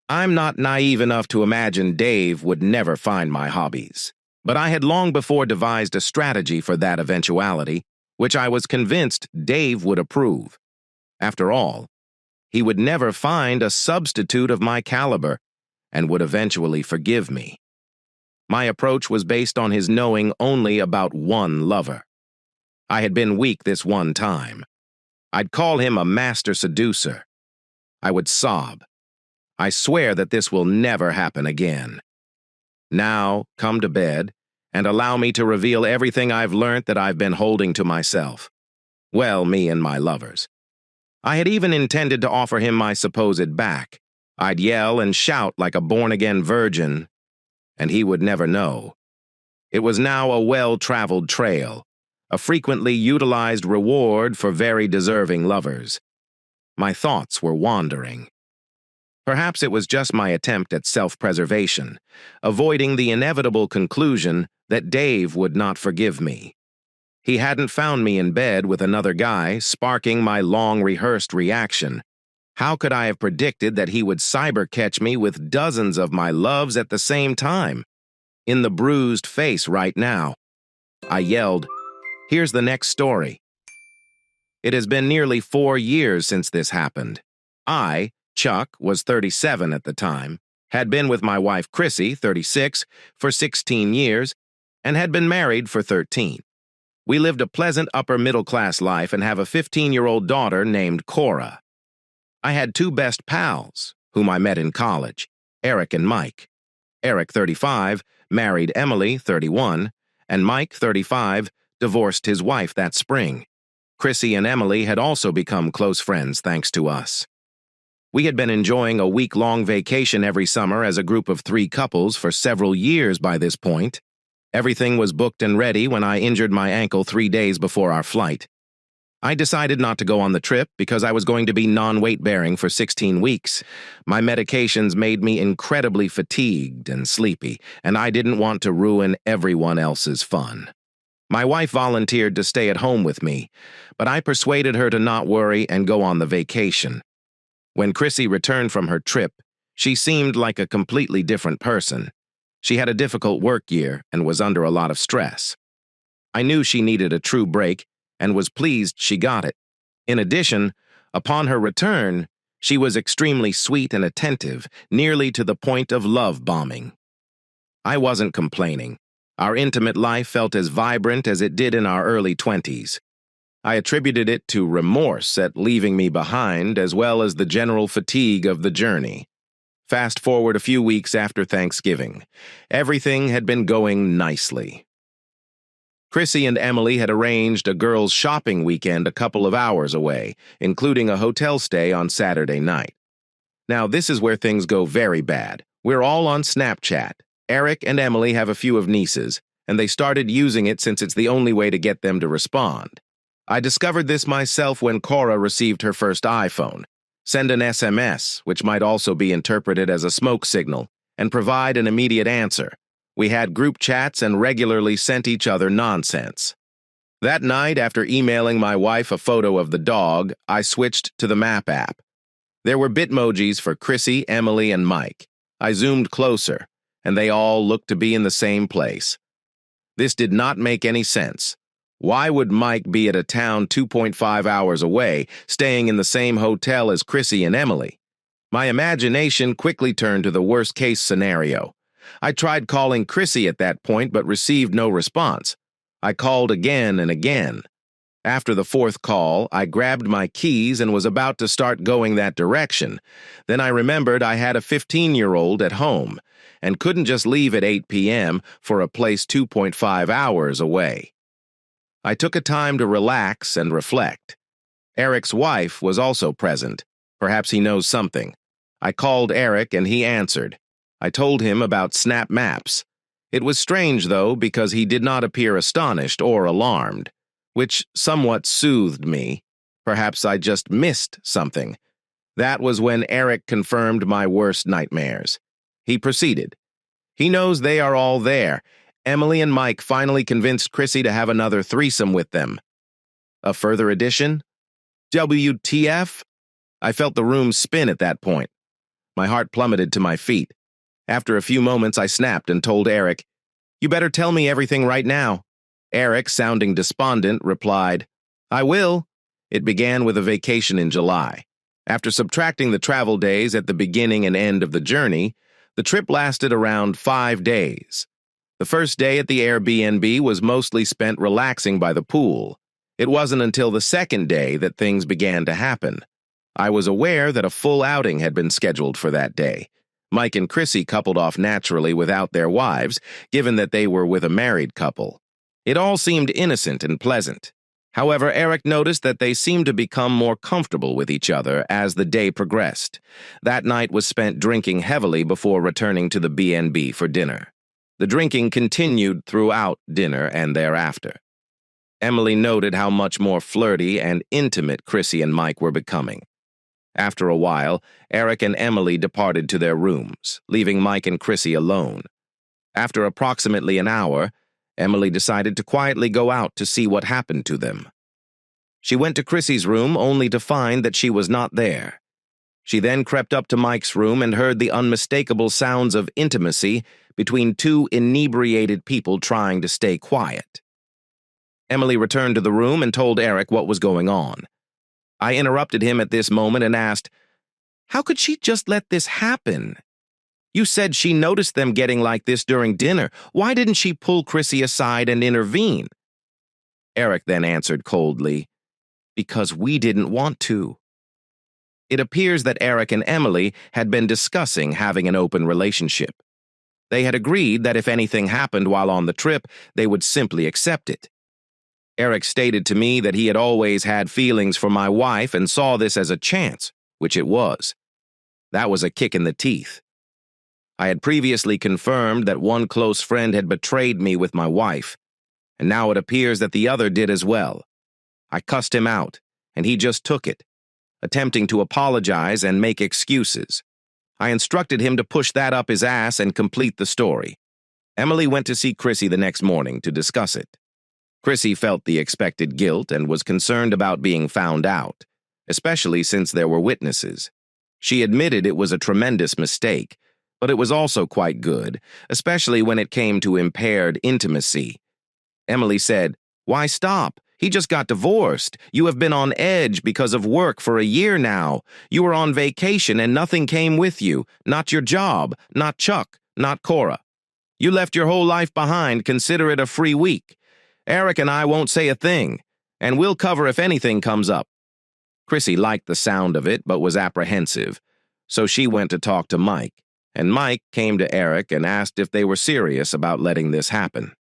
I'm not naive enough to imagine Dave would never find my hobbies. But I had long before devised a strategy for that eventuality, which I was convinced Dave would approve. After all, he would never find a substitute of my caliber and would eventually forgive me. My approach was based on his knowing only about one lover. I had been weak this one time. I'd call him a master seducer. I would sob. I swear that this will never happen again. Now, come to bed and allow me to reveal everything I've learned that I've been holding to myself. Well, me and my lovers. I had even intended to offer him my supposed back. I'd yell and shout like a born-again virgin, and he would never know. It was now a well-traveled trail, a frequently utilized reward for very deserving lovers. My thoughts were wandering. Perhaps it was just my attempt at self-preservation, avoiding the inevitable conclusion that Dave would not forgive me. He hadn't found me in bed with another guy, sparking my long-rehearsed reaction. How could I have predicted that he would cyber-catch me with dozens of my loves at the same time? In the bruised face right now. I yelled, "Here's the next story." It has been nearly 4 years since this happened. I, Chuck, was 37 at the time, had been with my wife Chrissy, 36, for 16 years, and had been married for 13. We lived a pleasant upper-middle-class life and have a 15-year-old daughter named Cora. I had 2 best pals, whom I met in college, Eric and Mike. Eric, 35, married Emily, 31, and Mike, 35, divorced his wife that spring. Chrissy and Emily had also become close friends thanks to us. We had been enjoying a week-long vacation every summer as a group of 3 couples for several years by this point. Everything was booked and ready when I injured my ankle 3 days before our flight. I decided not to go on the trip because I was going to be non-weight-bearing for 16 weeks. My medications made me incredibly fatigued and sleepy, and I didn't want to ruin everyone else's fun. My wife volunteered to stay at home with me, but I persuaded her to not worry and go on the vacation. When Chrissy returned from her trip, she seemed like a completely different person. She had a difficult work year and was under a lot of stress. I knew she needed a true break and was pleased she got it. In addition, upon her return, she was extremely sweet and attentive, nearly to the point of love bombing. I wasn't complaining. Our intimate life felt as vibrant as it did in our early 20s. I attributed it to remorse at leaving me behind, as well as the general fatigue of the journey. Fast forward a few weeks after Thanksgiving. Everything had been going nicely. Chrissy and Emily had arranged a girls' shopping weekend a couple of hours away, including a hotel stay on Saturday night. Now, this is where things go very bad. We're all on Snapchat. Eric and Emily have a few of nieces, and they started using it since it's the only way to get them to respond. I discovered this myself when Cora received her first iPhone. Send an SMS, which might also be interpreted as a smoke signal, and provide an immediate answer. We had group chats and regularly sent each other nonsense. That night, after emailing my wife a photo of the dog, I switched to the map app. There were Bitmojis for Chrissy, Emily, and Mike. I zoomed closer, and they all looked to be in the same place. This did not make any sense. Why would Mike be at a town 2.5 hours away, staying in the same hotel as Chrissy and Emily? My imagination quickly turned to the worst-case scenario. I tried calling Chrissy at that point but received no response. I called again and again. After the 4th call, I grabbed my keys and was about to start going that direction. Then I remembered I had a 15-year-old at home, and couldn't just leave at 8 p.m. for a place 2.5 hours away. I took a time to relax and reflect. Eric's wife was also present. Perhaps he knows something. I called Eric and he answered. I told him about Snap Maps. It was strange, though, because he did not appear astonished or alarmed, which somewhat soothed me. Perhaps I just missed something. That was when Eric confirmed my worst nightmares. He proceeded. He knows they are all there. Emily and Mike finally convinced Chrissy to have another threesome with them. A further addition? WTF? I felt the room spin at that point. My heart plummeted to my feet. After a few moments, I snapped and told Eric, "You better tell me everything right now." Eric, sounding despondent, replied, "I will." It began with a vacation in July. After subtracting the travel days at the beginning and end of the journey, the trip lasted around 5 days. The first day at the Airbnb was mostly spent relaxing by the pool. It wasn't until the second day that things began to happen. I was aware that a full outing had been scheduled for that day. Mike and Chrissy coupled off naturally without their wives, given that they were with a married couple. It all seemed innocent and pleasant. However, Eric noticed that they seemed to become more comfortable with each other as the day progressed. That night was spent drinking heavily before returning to the B&B for dinner. The drinking continued throughout dinner and thereafter. Emily noted how much more flirty and intimate Chrissy and Mike were becoming. After a while, Eric and Emily departed to their rooms, leaving Mike and Chrissy alone. After approximately an hour, Emily decided to quietly go out to see what happened to them. She went to Chrissy's room only to find that she was not there. She then crept up to Mike's room and heard the unmistakable sounds of intimacy between two inebriated people trying to stay quiet. Emily returned to the room and told Eric what was going on. I interrupted him at this moment and asked, "How could she just let this happen? You said she noticed them getting like this during dinner. Why didn't she pull Chrissy aside and intervene?" Eric then answered coldly, "Because we didn't want to." It appears that Eric and Emily had been discussing having an open relationship. They had agreed that if anything happened while on the trip, they would simply accept it. Eric stated to me that he had always had feelings for my wife and saw this as a chance, which it was. That was a kick in the teeth. I had previously confirmed that one close friend had betrayed me with my wife, and now it appears that the other did as well. I cussed him out, and he just took it, attempting to apologize and make excuses. I instructed him to push that up his ass and complete the story. Emily went to see Chrissy the next morning to discuss it. Chrissy felt the expected guilt and was concerned about being found out, especially since there were witnesses. She admitted it was a tremendous mistake, but it was also quite good, especially when it came to impaired intimacy. Emily said, "Why stop? He just got divorced. You have been on edge because of work for a year now. You were on vacation and nothing came with you. Not your job, not Chuck, not Cora. You left your whole life behind. Consider it a free week. Eric and I won't say a thing, and we'll cover if anything comes up." Chrissy liked the sound of it but was apprehensive, so she went to talk to Mike, and Mike came to Eric and asked if they were serious about letting this happen.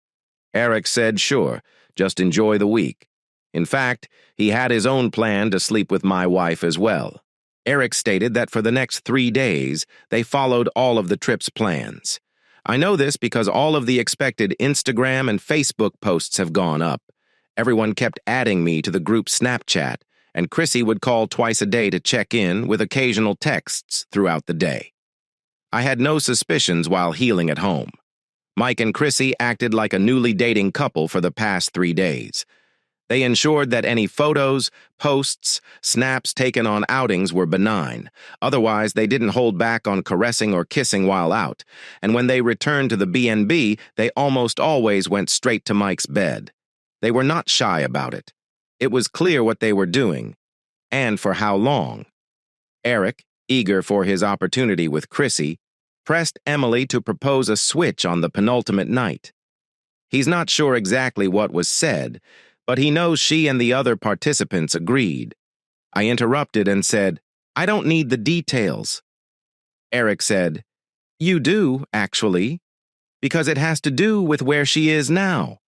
Eric said sure, just enjoy the week. In fact, he had his own plan to sleep with my wife as well. Eric stated that for the next 3 days, they followed all of the trip's plans. I know this because all of the expected Instagram and Facebook posts have gone up. Everyone kept adding me to the group Snapchat, and Chrissy would call twice a day to check in with occasional texts throughout the day. I had no suspicions while healing at home. Mike and Chrissy acted like a newly dating couple for the past 3 days. They ensured that any photos, posts, snaps taken on outings were benign. Otherwise, they didn't hold back on caressing or kissing while out, and when they returned to the B&B, they almost always went straight to Mike's bed. They were not shy about it. It was clear what they were doing, and for how long. Eric, eager for his opportunity with Chrissy, pressed Emily to propose a switch on the penultimate night. He's not sure exactly what was said, but he knows she and the other participants agreed. I interrupted and said, "I don't need the details." Eric said, You do, actually, because it has to do with where she is now.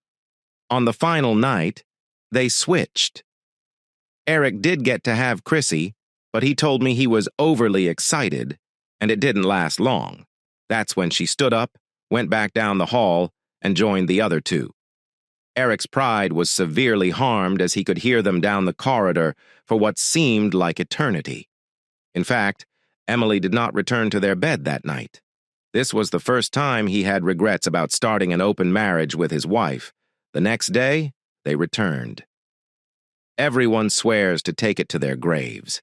On the final night, they switched. Eric did get to have Chrissy, but he told me he was overly excited, and it didn't last long. That's when she stood up, went back down the hall, and joined the other two. Eric's pride was severely harmed as he could hear them down the corridor for what seemed like eternity. In fact, Emily did not return to their bed that night. This was the first time he had regrets about starting an open marriage with his wife. The next day, they returned. Everyone swears to take it to their graves.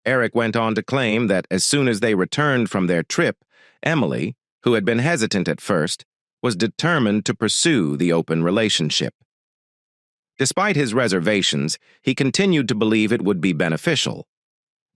Eric went on to claim that as soon as they returned from their trip, Emily, who had been hesitant at first, was determined to pursue the open relationship. Despite his reservations, he continued to believe it would be beneficial.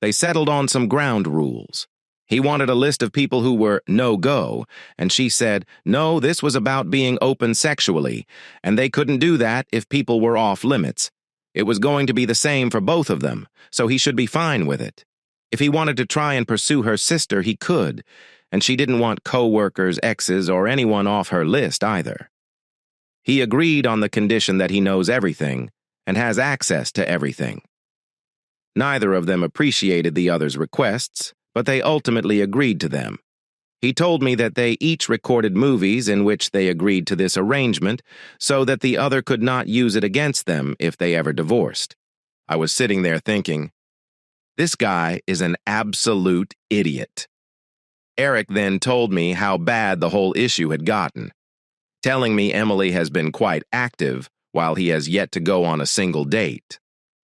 They settled on some ground rules. He wanted a list of people who were no-go, and she said, no, this was about being open sexually, and they couldn't do that if people were off limits. It was going to be the same for both of them, so he should be fine with it. If he wanted to try and pursue her sister, he could, and she didn't want co-workers, exes, or anyone off her list either. He agreed on the condition that he knows everything and has access to everything. Neither of them appreciated the other's requests, but they ultimately agreed to them. He told me that they each recorded movies in which they agreed to this arrangement so that the other could not use it against them if they ever divorced. I was sitting there thinking, this guy is an absolute idiot. Eric then told me how bad the whole issue had gotten, telling me Emily has been quite active while he has yet to go on a single date.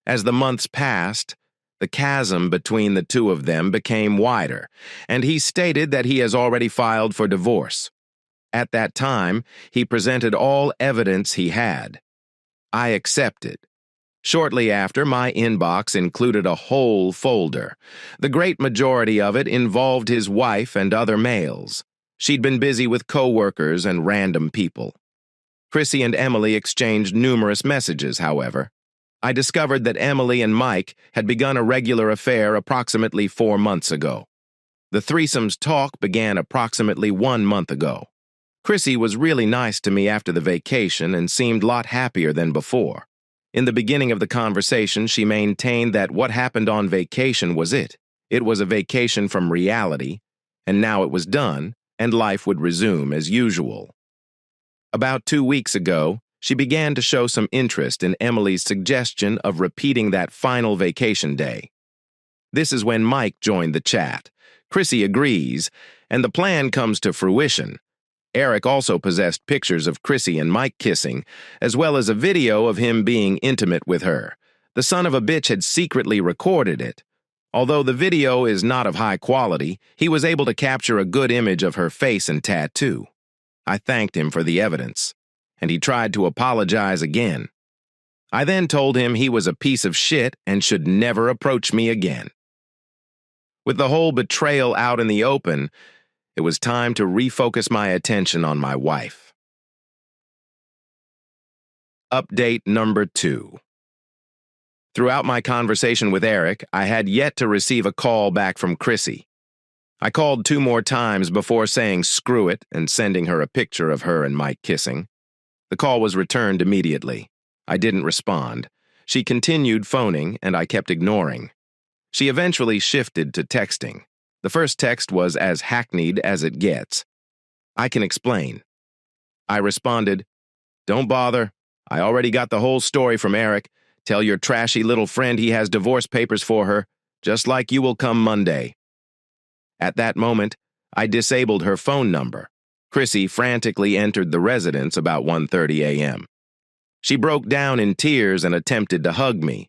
As the months passed, the chasm between the two of them became wider, and he stated that he has already filed for divorce. At that time, he presented all evidence he had. I accepted. Shortly after, my inbox included a whole folder. The great majority of it involved his wife and other males. She'd been busy with co-workers and random people. Chrissy and Emily exchanged numerous messages, however. I discovered that Emily and Mike had begun a regular affair approximately 4 months ago. The threesomes talk began approximately 1 month ago. Chrissy was really nice to me after the vacation and seemed a lot happier than before. In the beginning of the conversation, she maintained that what happened on vacation was it. It was a vacation from reality, and now it was done, and life would resume as usual. About 2 weeks ago, she began to show some interest in Emily's suggestion of repeating that final vacation day. This is when Mike joined the chat. Chrissy agrees, and the plan comes to fruition. Eric also possessed pictures of Chrissy and Mike kissing, as well as a video of him being intimate with her. The son of a bitch had secretly recorded it. Although the video is not of high quality, he was able to capture a good image of her face and tattoo. I thanked him for the evidence, and he tried to apologize again. I then told him he was a piece of shit and should never approach me again. With the whole betrayal out in the open, it was time to refocus my attention on my wife. Update number 2. Throughout my conversation with Eric, I had yet to receive a call back from Chrissy. I called 2 more times before saying screw it and sending her a picture of her and Mike kissing. The call was returned immediately. I didn't respond. She continued phoning, and I kept ignoring. She eventually shifted to texting. The first text was as hackneyed as it gets. I can explain. I responded, don't bother. I already got the whole story from Eric. Tell your trashy little friend he has divorce papers for her, just like you will come Monday. At that moment, I disabled her phone number. Chrissy frantically entered the residence about 1:30 a.m. She broke down in tears and attempted to hug me.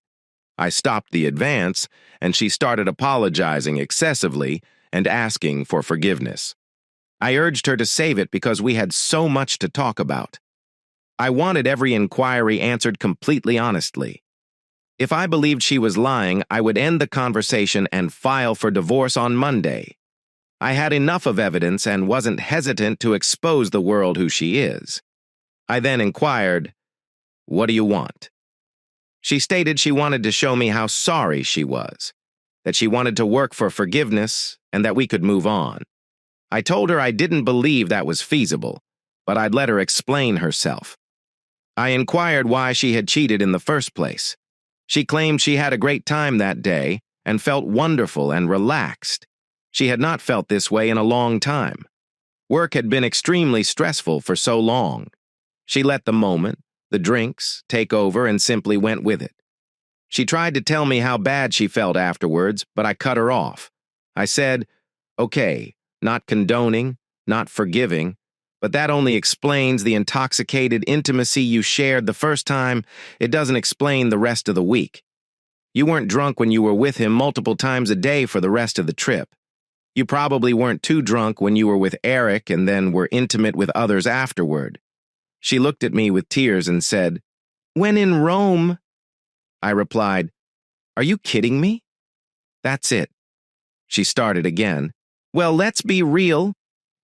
I stopped the advance, and she started apologizing excessively and asking for forgiveness. I urged her to save it because we had so much to talk about. I wanted every inquiry answered completely honestly. If I believed she was lying, I would end the conversation and file for divorce on Monday. I had enough of evidence and wasn't hesitant to expose the world who she is. I then inquired, what do you want? She stated she wanted to show me how sorry she was, that she wanted to work for forgiveness, and that we could move on. I told her I didn't believe that was feasible, but I'd let her explain herself. I inquired why she had cheated in the first place. She claimed she had a great time that day and felt wonderful and relaxed. She had not felt this way in a long time. Work had been extremely stressful for so long. She let the moment, the drinks, take over and simply went with it. She tried to tell me how bad she felt afterwards, but I cut her off. I said, okay, not condoning, not forgiving, but that only explains the intoxicated intimacy you shared the first time. It doesn't explain the rest of the week. You weren't drunk when you were with him multiple times a day for the rest of the trip. You probably weren't too drunk when you were with Eric and then were intimate with others afterward. She looked at me with tears and said, "When in Rome." I replied, "Are you kidding me?" "That's it." She started again. "Well, let's be real.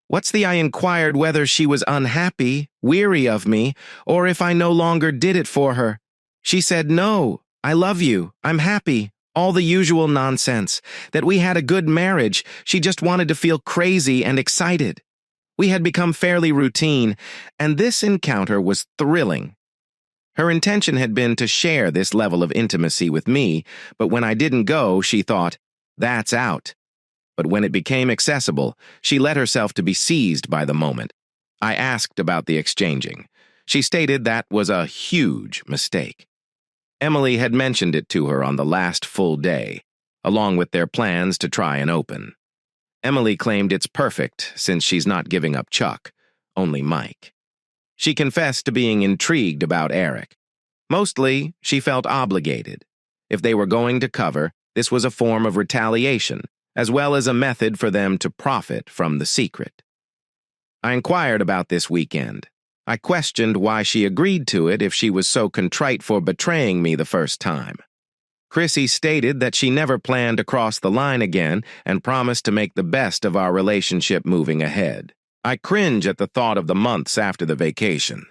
I inquired whether she was unhappy, weary of me, or if I no longer did it for her. She said no, I love you, I'm happy, all the usual nonsense, that we had a good marriage, she just wanted to feel crazy and excited. We had become fairly routine, and this encounter was thrilling. Her intention had been to share this level of intimacy with me, but when I didn't go, she thought, that's out. But when it became accessible, she let herself to be seized by the moment. I asked about the exchanging. She stated that was a huge mistake. Emily had mentioned it to her on the last full day, along with their plans to try and open. Emily claimed it's perfect since she's not giving up Chuck, only Mike. She confessed to being intrigued about Eric. Mostly, she felt obligated. If they were going to cover, this was a form of retaliation, as well as a method for them to profit from the secret. I inquired about this weekend. I questioned why she agreed to it if she was so contrite for betraying me the first time. Chrissy stated that she never planned to cross the line again and promised to make the best of our relationship moving ahead. I cringe at the thought of the months after the vacation.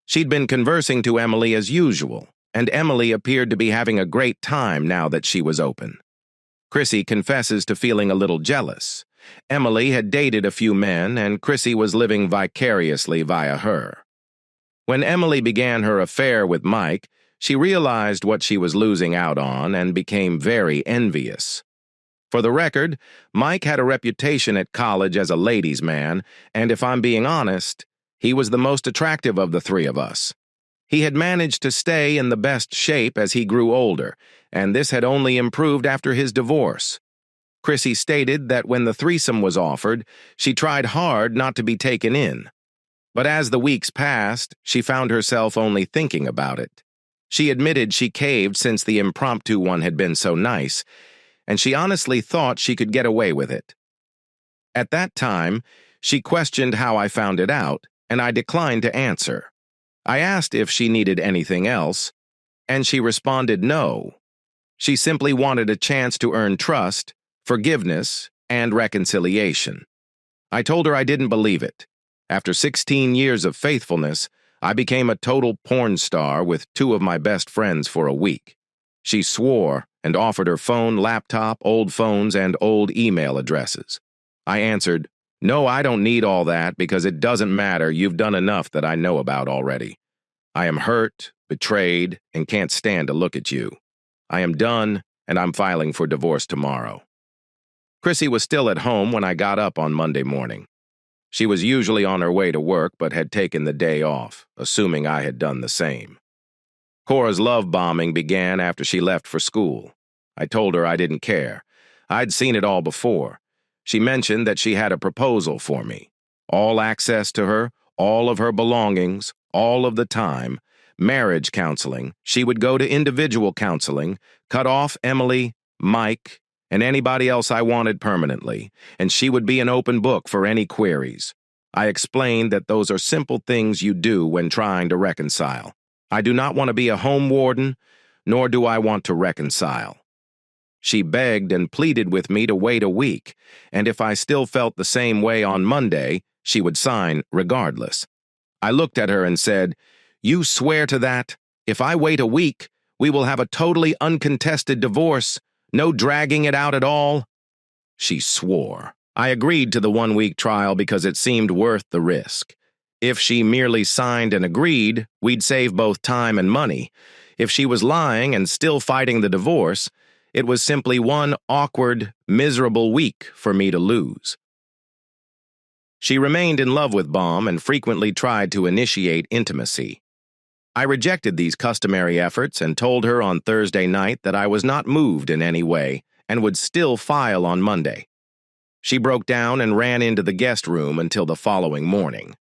She'd been conversing to Emily as usual, and Emily appeared to be having a great time now that she was open. Chrissy confesses to feeling a little jealous. Emily had dated a few men, and Chrissy was living vicariously via her. When Emily began her affair with Mike, she realized what she was losing out on and became very envious. For the record, Mike had a reputation at college as a ladies' man, and if I'm being honest, he was the most attractive of the three of us. He had managed to stay in the best shape as he grew older, and this had only improved after his divorce. Chrissy stated that when the threesome was offered, she tried hard not to be taken in. But as the weeks passed, she found herself only thinking about it. She admitted she caved since the impromptu one had been so nice, and she honestly thought she could get away with it. At that time, she questioned how I found it out, and I declined to answer. I asked if she needed anything else, and she responded no. She simply wanted a chance to earn trust, forgiveness, and reconciliation. I told her I didn't believe it. After 16 years of faithfulness, I became a total porn star with two of my best friends for a week. She swore and offered her phone, laptop, old phones, and old email addresses. I answered, "No, I don't need all that because it doesn't matter. You've done enough that I know about already. I am hurt, betrayed, and can't stand to look at you. I am done, and I'm filing for divorce tomorrow." Chrissy was still at home when I got up on Monday morning. She was usually on her way to work but had taken the day off, assuming I had done the same. Cora's love bombing began after she left for school. I told her I didn't care. I'd seen it all before. She mentioned that she had a proposal for me. All access to her, all of her belongings, all of the time, marriage counseling. She would go to individual counseling, cut off Emily, Mike, and anybody else I wanted permanently, and she would be an open book for any queries. I explained that those are simple things you do when trying to reconcile. I do not want to be a home warden, nor do I want to reconcile. She begged and pleaded with me to wait a week, and if I still felt the same way on Monday, she would sign regardless. I looked at her and said, "You swear to that? If I wait a week, we will have a totally uncontested divorce, no dragging it out at all?" She swore. I agreed to the 1-week trial because it seemed worth the risk. If she merely signed and agreed, we'd save both time and money. If she was lying and still fighting the divorce, it was simply one awkward, miserable week for me to lose. She remained in love with Baum and frequently tried to initiate intimacy. I rejected these customary efforts and told her on Thursday night that I was not moved in any way and would still file on Monday. She broke down and ran into the guest room until the following morning.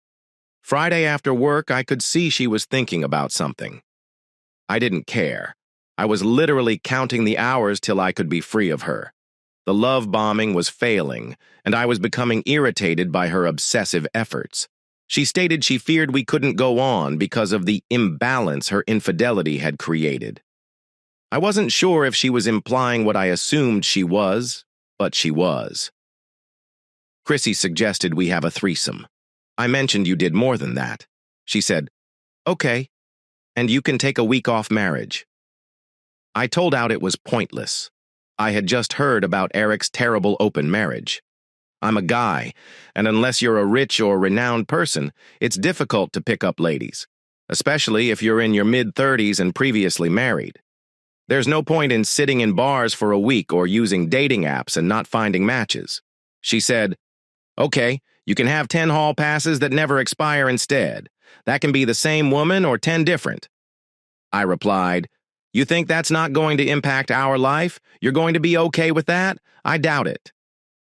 Friday after work, I could see she was thinking about something. I didn't care. I was literally counting the hours till I could be free of her. The love bombing was failing, and I was becoming irritated by her obsessive efforts. She stated she feared we couldn't go on because of the imbalance her infidelity had created. I wasn't sure if she was implying what I assumed she was, but she was. Chrissy suggested we have a threesome. I mentioned you did more than that. She said, "Okay, and you can take a week off marriage." I told out it was pointless. I had just heard about Eric's terrible open marriage. I'm a guy, and unless you're a rich or renowned person, it's difficult to pick up ladies, especially if you're in your mid-30s and previously married. There's no point in sitting in bars for a week or using dating apps and not finding matches. She said, "Okay, you can have 10 hall passes that never expire instead. That can be the same woman or 10 different." I replied, "You think that's not going to impact our life? You're going to be okay with that? I doubt it."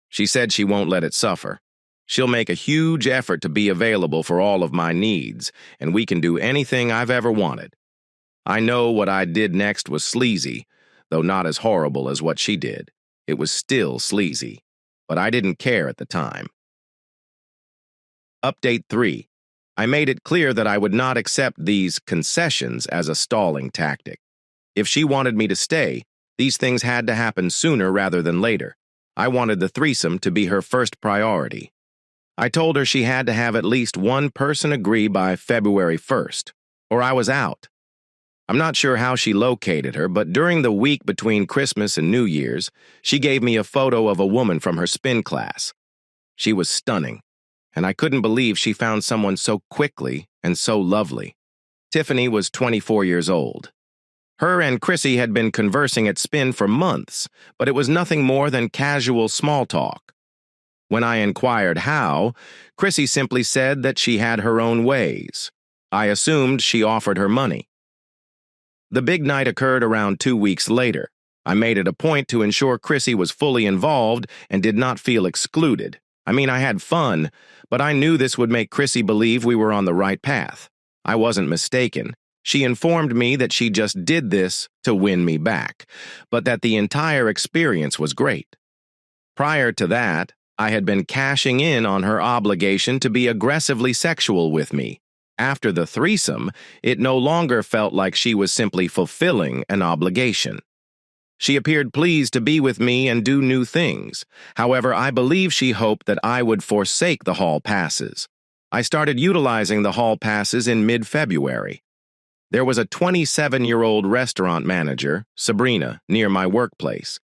She said she won't let it suffer. She'll make a huge effort to be available for all of my needs, and we can do anything I've ever wanted. I know what I did next was sleazy, though not as horrible as what she did. It was still sleazy, but I didn't care at the time. Update 3. I made it clear that I would not accept these concessions as a stalling tactic. If she wanted me to stay, these things had to happen sooner rather than later. I wanted the threesome to be her first priority. I told her she had to have at least one person agree by February 1st, or I was out. I'm not sure how she located her, but during the week between Christmas and New Year's, she gave me a photo of a woman from her spin class. She was stunning, and I couldn't believe she found someone so quickly and so lovely. Tiffany was 24 years old. Her and Chrissy had been conversing at spin for months, but it was nothing more than casual small talk. When I inquired how, Chrissy simply said that she had her own ways. I assumed she offered her money. The big night occurred around 2 weeks later. I made it a point to ensure Chrissy was fully involved and did not feel excluded. I had fun, but I knew this would make Chrissy believe we were on the right path. I wasn't mistaken. She informed me that she just did this to win me back, but that the entire experience was great. Prior to that, I had been cashing in on her obligation to be aggressively sexual with me. After the threesome, it no longer felt like she was simply fulfilling an obligation. She appeared pleased to be with me and do new things. However, I believe she hoped that I would forsake the hall passes. I started utilizing the hall passes in mid-February. There was a 27-year-old restaurant manager, Sabrina, near my workplace.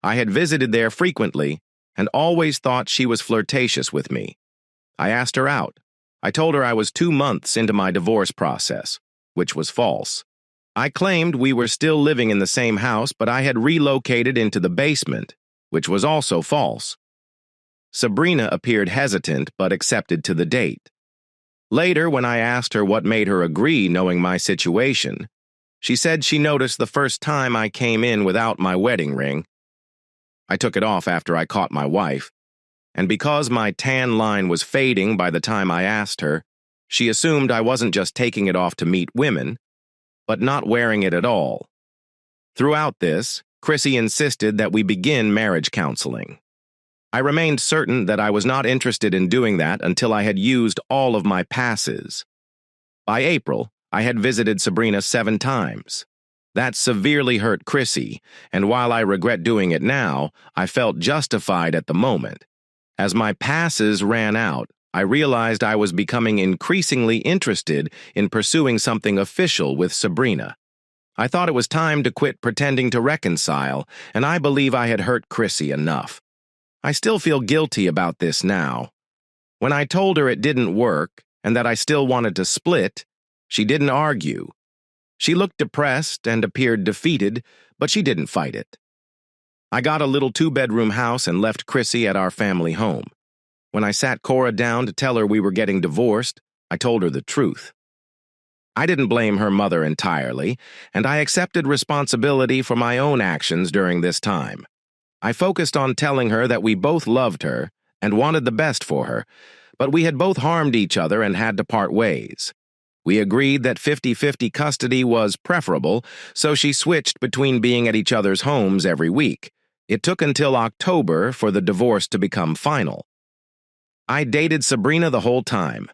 I had visited there frequently and always thought she was flirtatious with me. I asked her out. I told her I was 2 months into my divorce process, which was false. I claimed we were still living in the same house, but I had relocated into the basement, which was also false. Sabrina appeared hesitant but accepted to the date. Later, when I asked her what made her agree knowing my situation, she said she noticed the first time I came in without my wedding ring. I took it off after I caught my wife, and because my tan line was fading by the time I asked her, she assumed I wasn't just taking it off to meet women, but not wearing it at all. Throughout this, Chrissy insisted that we begin marriage counseling. I remained certain that I was not interested in doing that until I had used all of my passes. By April, I had visited Sabrina 7 times. That severely hurt Chrissy, and while I regret doing it now, I felt justified at the moment. As my passes ran out, I realized I was becoming increasingly interested in pursuing something official with Sabrina. I thought it was time to quit pretending to reconcile, and I believe I had hurt Chrissy enough. I still feel guilty about this now. When I told her it didn't work and that I still wanted to split, she didn't argue. She looked depressed and appeared defeated, but she didn't fight it. I got a little two-bedroom house and left Chrissy at our family home. When I sat Cora down to tell her we were getting divorced, I told her the truth. I didn't blame her mother entirely, and I accepted responsibility for my own actions during this time. I focused on telling her that we both loved her and wanted the best for her, but we had both harmed each other and had to part ways. We agreed that 50-50 custody was preferable, so she switched between being at each other's homes every week. It took until October for the divorce to become final. I dated Sabrina the whole time.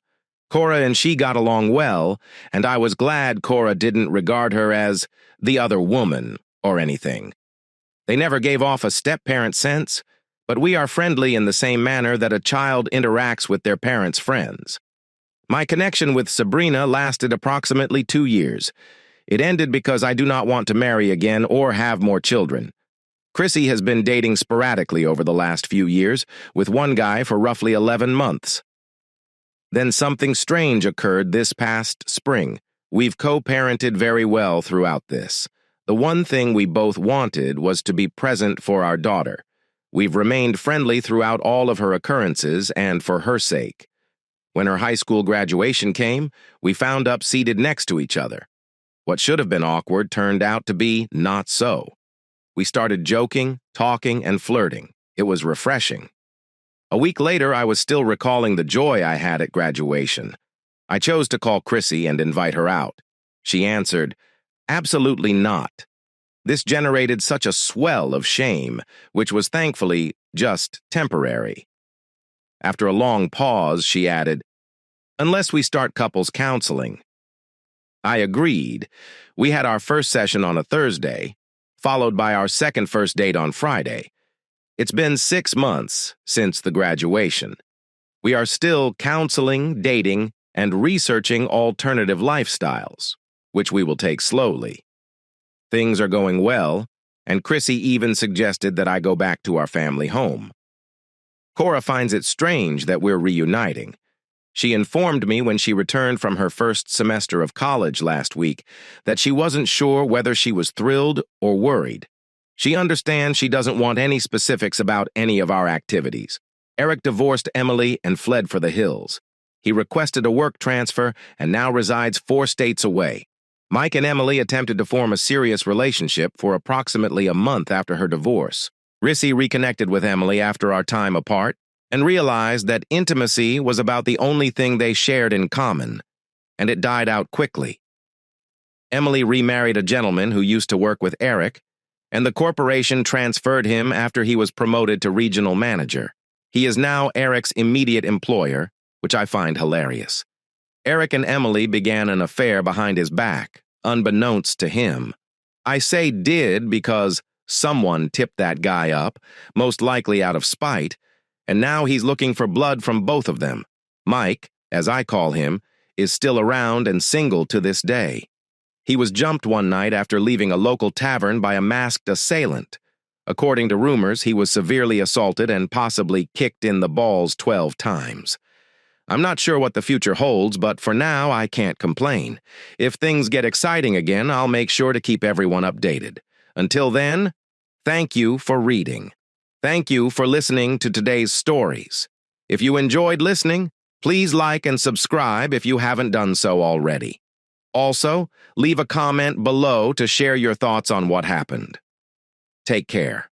Cora and she got along well, and I was glad Cora didn't regard her as the other woman or anything. They never gave off a step-parent sense, but we are friendly in the same manner that a child interacts with their parents' friends. My connection with Sabrina lasted approximately 2 years. It ended because I do not want to marry again or have more children. Chrissy has been dating sporadically over the last few years, with one guy for roughly 11 months. Then something strange occurred this past spring. We've co-parented very well throughout this. The one thing we both wanted was to be present for our daughter. We've remained friendly throughout all of her occurrences and for her sake. When her high school graduation came, we found up seated next to each other. What should have been awkward turned out to be not so. We started joking, talking, and flirting. It was refreshing. A week later, I was still recalling the joy I had at graduation. I chose to call Chrissy and invite her out. She answered, "Absolutely not." This generated such a swell of shame, which was thankfully just temporary. After a long pause, she added, "Unless we start couples counseling." I agreed. We had our first session on a Thursday, followed by our second first date on Friday. It's been 6 months since the graduation. We are still counseling, dating, and researching alternative lifestyles, which we will take slowly. Things are going well, and Chrissy even suggested that I go back to our family home. Cora finds it strange that we're reuniting. She informed me when she returned from her first semester of college last week that she wasn't sure whether she was thrilled or worried. She understands she doesn't want any specifics about any of our activities. Eric divorced Emily and fled for the hills. He requested a work transfer and now resides 4 states away. Mike and Emily attempted to form a serious relationship for approximately a month after her divorce. Rissy reconnected with Emily after our time apart and realized that intimacy was about the only thing they shared in common, and it died out quickly. Emily remarried a gentleman who used to work with Eric, and the corporation transferred him after he was promoted to regional manager. He is now Eric's immediate employer, which I find hilarious. Eric and Emily began an affair behind his back, unbeknownst to him. I say did because someone tipped that guy up, most likely out of spite, and now he's looking for blood from both of them. Mike, as I call him, is still around and single to this day. He was jumped one night after leaving a local tavern by a masked assailant. According to rumors, he was severely assaulted and possibly kicked in the balls 12 times. I'm not sure what the future holds, but for now, I can't complain. If things get exciting again, I'll make sure to keep everyone updated. Until then, thank you for reading. Thank you for listening to today's stories. If you enjoyed listening, please like and subscribe if you haven't done so already. Also, leave a comment below to share your thoughts on what happened. Take care.